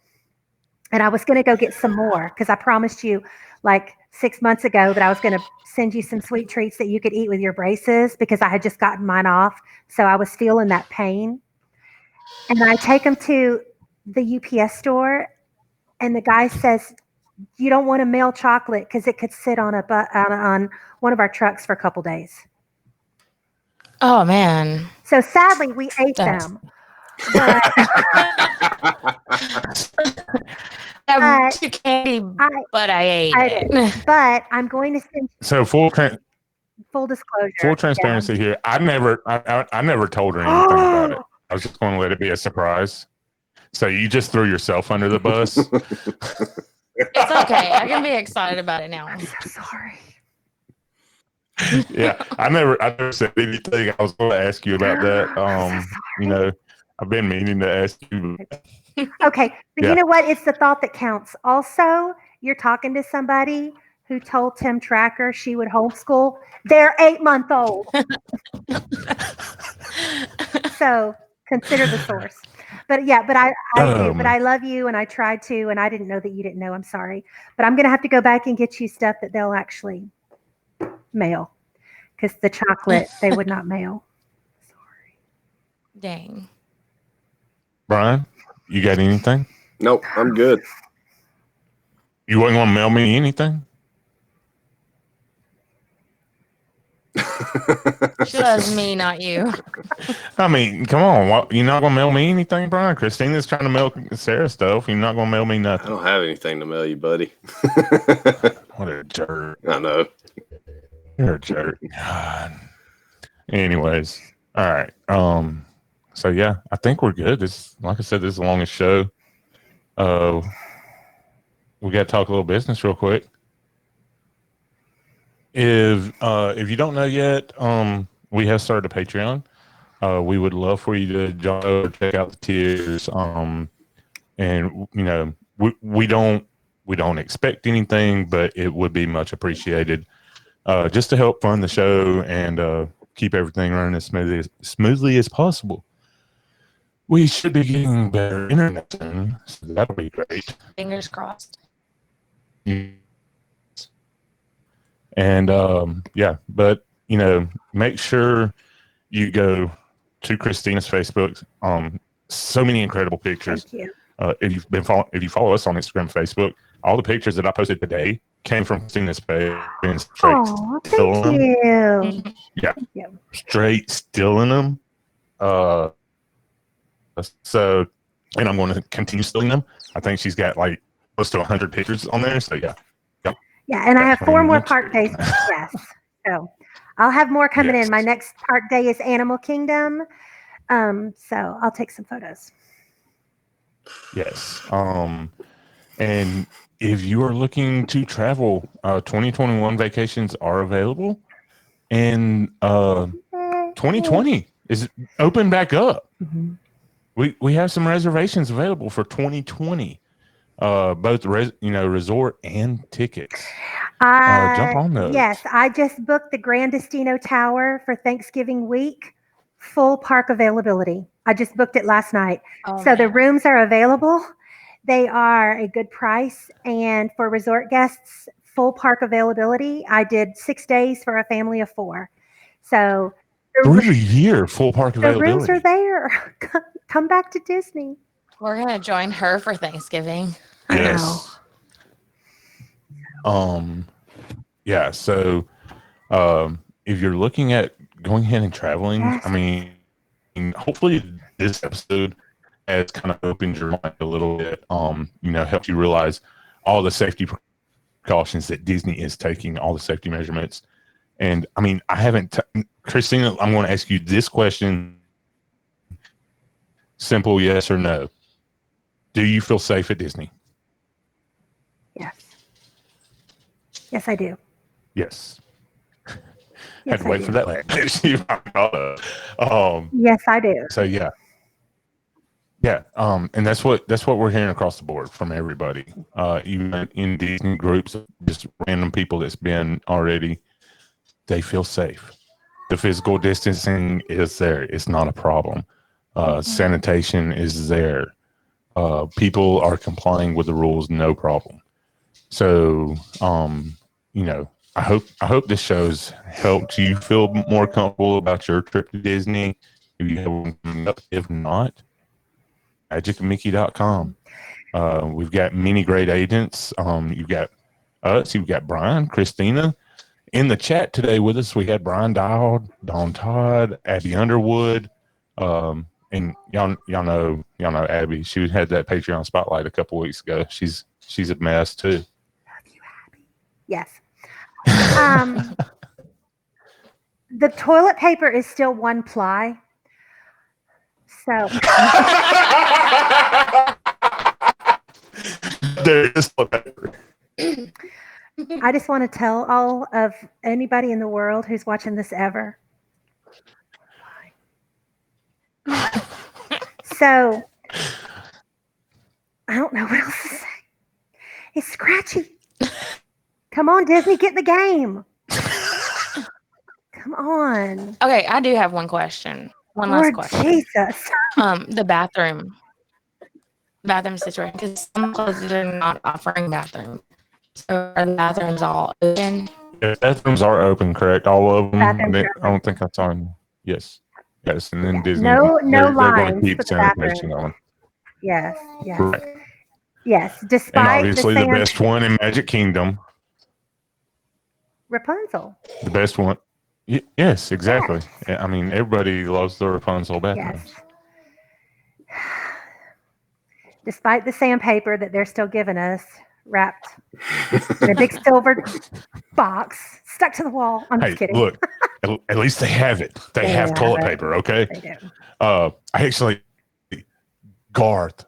and I was going to go get some more because I promised you like 6 months ago that I was going to send you some sweet treats that you could eat with your braces because I had just gotten mine off. So I was feeling that pain. And I take them to the UPS store, and the guy says, you don't want to mail chocolate because it could sit on on one of our trucks for a couple days. Oh man! So sadly, we ate them. But, but I ate it. But I'm going to send. So full disclosure. Full transparency here. I never told her anything about it. I was just going to let it be a surprise. So you just threw yourself under the bus. It's okay. I can be excited about it now. I'm so sorry. Yeah, I never said anything. I was going to ask you about that. I'm so You know, I've been meaning to ask you. Okay, but Yeah. you know what? It's the thought that counts. Also, you're talking to somebody who told Tim Tracker she would homeschool their 8-month-old. So consider the source. But yeah, but I do. But I love you, and I tried to, and I didn't know that you didn't know. I'm sorry, but I'm gonna have to go back and get you stuff that they'll actually mail, because the chocolate they would not mail. Dang. Brian, you got anything? Nope, I'm good. You wasn't going to mail me anything? She loves me, not you. I mean, come on. You're not going to mail me anything, Brian? Christina's trying to mail Sarah stuff. You're not going to mail me I nothing. don't have anything to mail you, buddy. What a jerk. I know. You're a jerk. God. Anyways. All right. So yeah, I think we're good. Like I said, this is the longest show. We got to talk a little business real quick. If you don't know yet, we have started a Patreon. We would love for you to jump over, check out the tiers. And you know, we don't expect anything, but it would be much appreciated. Just to help fund the show and keep everything running as smoothly as possible. We should be getting better internet soon, so that'll be great. Fingers crossed. And yeah, but you know, make sure you go to Christina's Facebook. So many incredible pictures. Thank you. If you follow us on Instagram, Facebook, all the pictures that I posted today came from Christina's page. Oh, thank you. Yeah, Thank you. straight stealing them. So, and I'm going to continue stealing them. I think she's got like close to 100 pictures on there. So yeah. Yeah, and I have That's 4 more next. park days. Yes. So I'll have more coming Yes. in. My next park day is Animal Kingdom. So I'll take some photos. Yes. And if you are looking to travel, 2021 vacations are available, and 2020 is open back up. Mhm. We have some reservations available for 2020, both resort and tickets. Jump on those. Yes, I just booked the Grand Destino Tower for Thanksgiving week. Full park availability. I just booked it last night. Oh, So the man. rooms are available. They are a good price. And for resort guests, full park availability. I did 6 days for a family of 4. So Through the year, full park the availability. rooms are there. Come back to Disney. We're going to join her for Thanksgiving. Yes. Yeah. So, if you're looking at going ahead and traveling, Yes. I mean, hopefully this episode has kind of opened your mind a little bit. Helped you realize all the safety precautions that Disney is taking, all the safety measurements. And I mean, I haven't, Christina, I'm going to ask you this question. Simple yes or no. Do you feel safe at Disney? Yes. Yes, I do. Yes. Yes, Had to wait I for do. that language. Yes, I do. So yeah. And that's what we're hearing across the board from everybody. Even in Disney groups, just random people that's been already, they feel safe. The physical distancing is there. It's not a problem. Sanitation is there. People are complying with the rules, no problem. So, I hope this show's helped you feel more comfortable about your trip to Disney. If you have one coming up, if not, magicmickey.com. We've got many great agents. You've got us, you've got Brian, Christina. In the chat today with us, we had Brian Dial, Dawn Todd, Abby Underwood, and y'all know Abby. She had that Patreon spotlight a couple weeks ago. She's a mess too. Love you, Abby. Yes. The toilet paper is still 1 ply. So There is toilet paper. I just want to tell all of anybody in the world who's watching this ever. So, I don't know what else to say. It's scratchy. Come on, Disney, get in the game. Come on. Okay, I do have one question. One Lord last question. Jesus. The bathroom situation, because some places are not offering bathrooms. So are the bathrooms all open? Yeah, bathrooms are open, correct? All of them. Bathrooms are I don't think that's on. Yes. And then Yeah. Disney. No they're going to lines keep for the sanitation bathroom. going. Yes. Correct. Yes. And Despite obviously the best one in Magic Kingdom. Rapunzel. The best one. Yes, exactly. I mean, everybody loves the Rapunzel bathrooms. Yes. Despite the sandpaper that they're still giving us, wrapped in a big silver box, stuck to the wall. I'm just kidding. Look, at least they have it. They have toilet paper, okay? They do. I actually, Garth.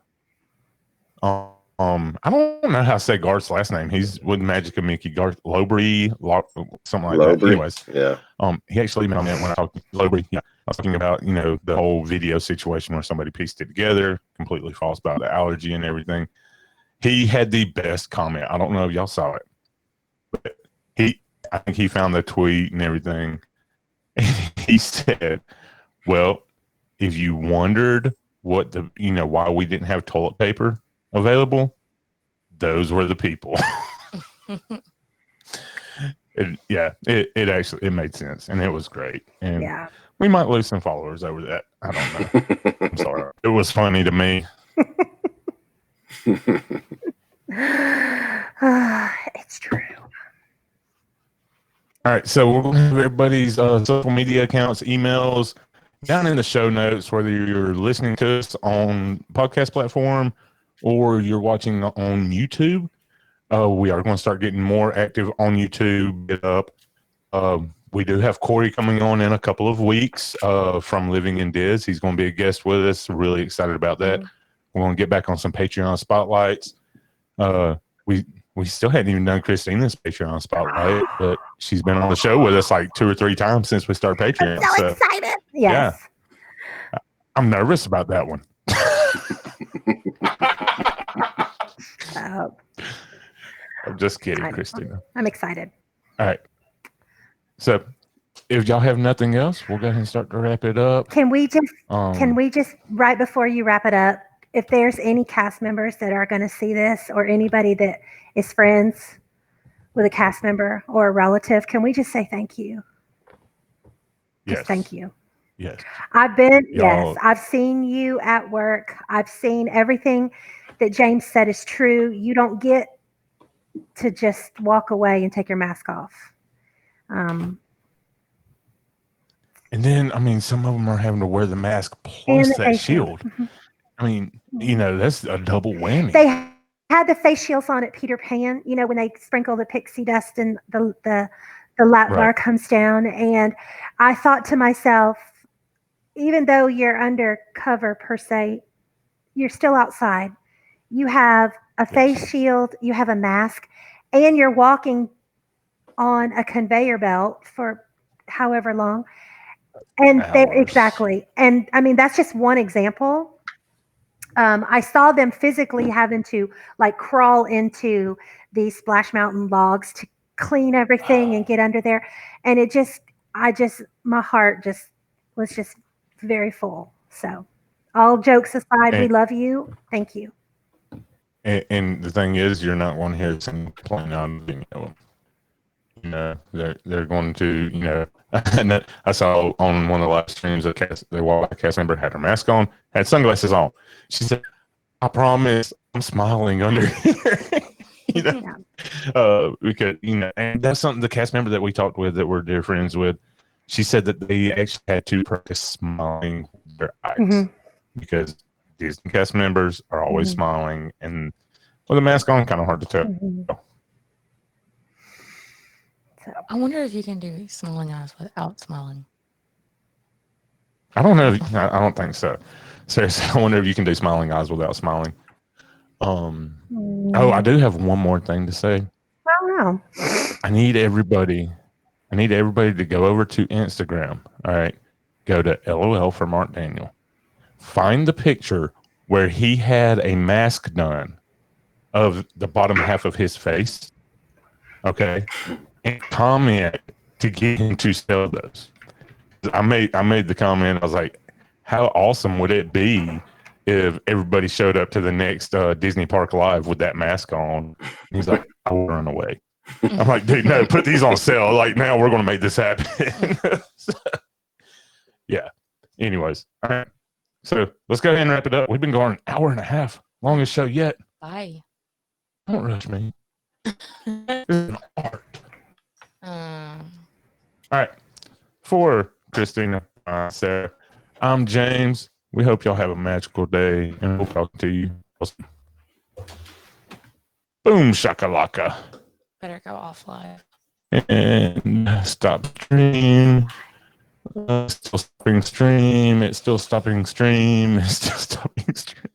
I don't know how to say Garth's last name. He's with Magic of Mickey. Garth Lowbury, something like that. Anyways, yeah. He actually emailed me when I talked to Lowbury. Yeah, I was talking about the whole video situation where somebody pieced it together, completely false about the allergy and everything. He had the best comment. I don't know if y'all saw it, but I think he found the tweet and everything. And he said, "Well, if you wondered what why we didn't have toilet paper available, those were the people." It actually made sense, and it was great. And we might lose some followers over that. I don't know. I'm sorry. It was funny to me. It's true. All right, so we're going to have everybody's social media accounts, emails down in the show notes, whether you're listening to us on podcast platform or you're watching on YouTube. We are going to start getting more active on YouTube. Get up. We do have Corey coming on in a couple of weeks from Living in Diz. He's going to be a guest with us. Really excited about that. We're going to get back on some Patreon spotlights. We still hadn't even done Christina's Patreon spotlight, but she's been on the show with us like 2 or 3 times since we started Patreon. I'm so excited. Yes. Yeah. I'm nervous about that one. I'm just kidding, Christina. I'm excited. All right. So if y'all have nothing else, we'll go ahead and start to wrap it up. Can we just right before you wrap it up, if there's any cast members that are going to see this or anybody that is friends with a cast member or a relative, can we just say thank you? Just thank you. Yes. I've seen you at work. I've seen everything that James said is true. You don't get to just walk away and take your mask off. And then, I mean, some of them are having to wear the mask plus that shield. Mm-hmm. I mean, that's a double whammy. They had the face shields on at Peter Pan, when they sprinkle the pixie dust and the lap bar comes down. And I thought to myself, even though you're undercover per se, you're still outside. You have a face shield, you have a mask, and you're walking on a conveyor belt for however long. And exactly. And I mean, that's just one example. I saw them physically having to crawl into these Splash Mountain logs to clean everything and get under there. And my heart was just very full. So all jokes aside, we love you. Thank you. And the thing is, you're not going to hear some complaint on video. They're going to, and I saw on one of the live streams, the cast member had her mask on, had sunglasses on. She said, "I promise I'm smiling under here." Because, and that's something the cast member that we talked with that we're dear friends with, she said that they actually had to practice smiling with their eyes because Disney cast members are always smiling, and with a mask on, kind of hard to tell. I wonder if you can do smiling eyes without smiling. I don't know. I don't think so. Seriously, I wonder if you can do smiling eyes without smiling. I Oh, I do have one more thing to say. Oh no. I need everybody to go over to Instagram. All right. Go to LOL for Mark Daniel. Find the picture where he had a mask done of the bottom half of his face. Okay. And comment to get him to sell those. I made the comment. I was like, how awesome would it be if everybody showed up to the next Disney Park Live with that mask on? And he's like, I will run away. I'm like, dude, no, put these on sale. Like, now we're going to make this happen. So, yeah. Anyways, all right. So let's go ahead and wrap it up. We've been going an hour and a half. Longest show yet. Bye. Don't rush me. This is an art. All right. For Christina, Sarah, I'm James. We hope y'all have a magical day, and we'll talk to you. Boom shakalaka. Better go offline. And stop stream. Still stopping stream. It's still stopping stream. It's still stopping stream.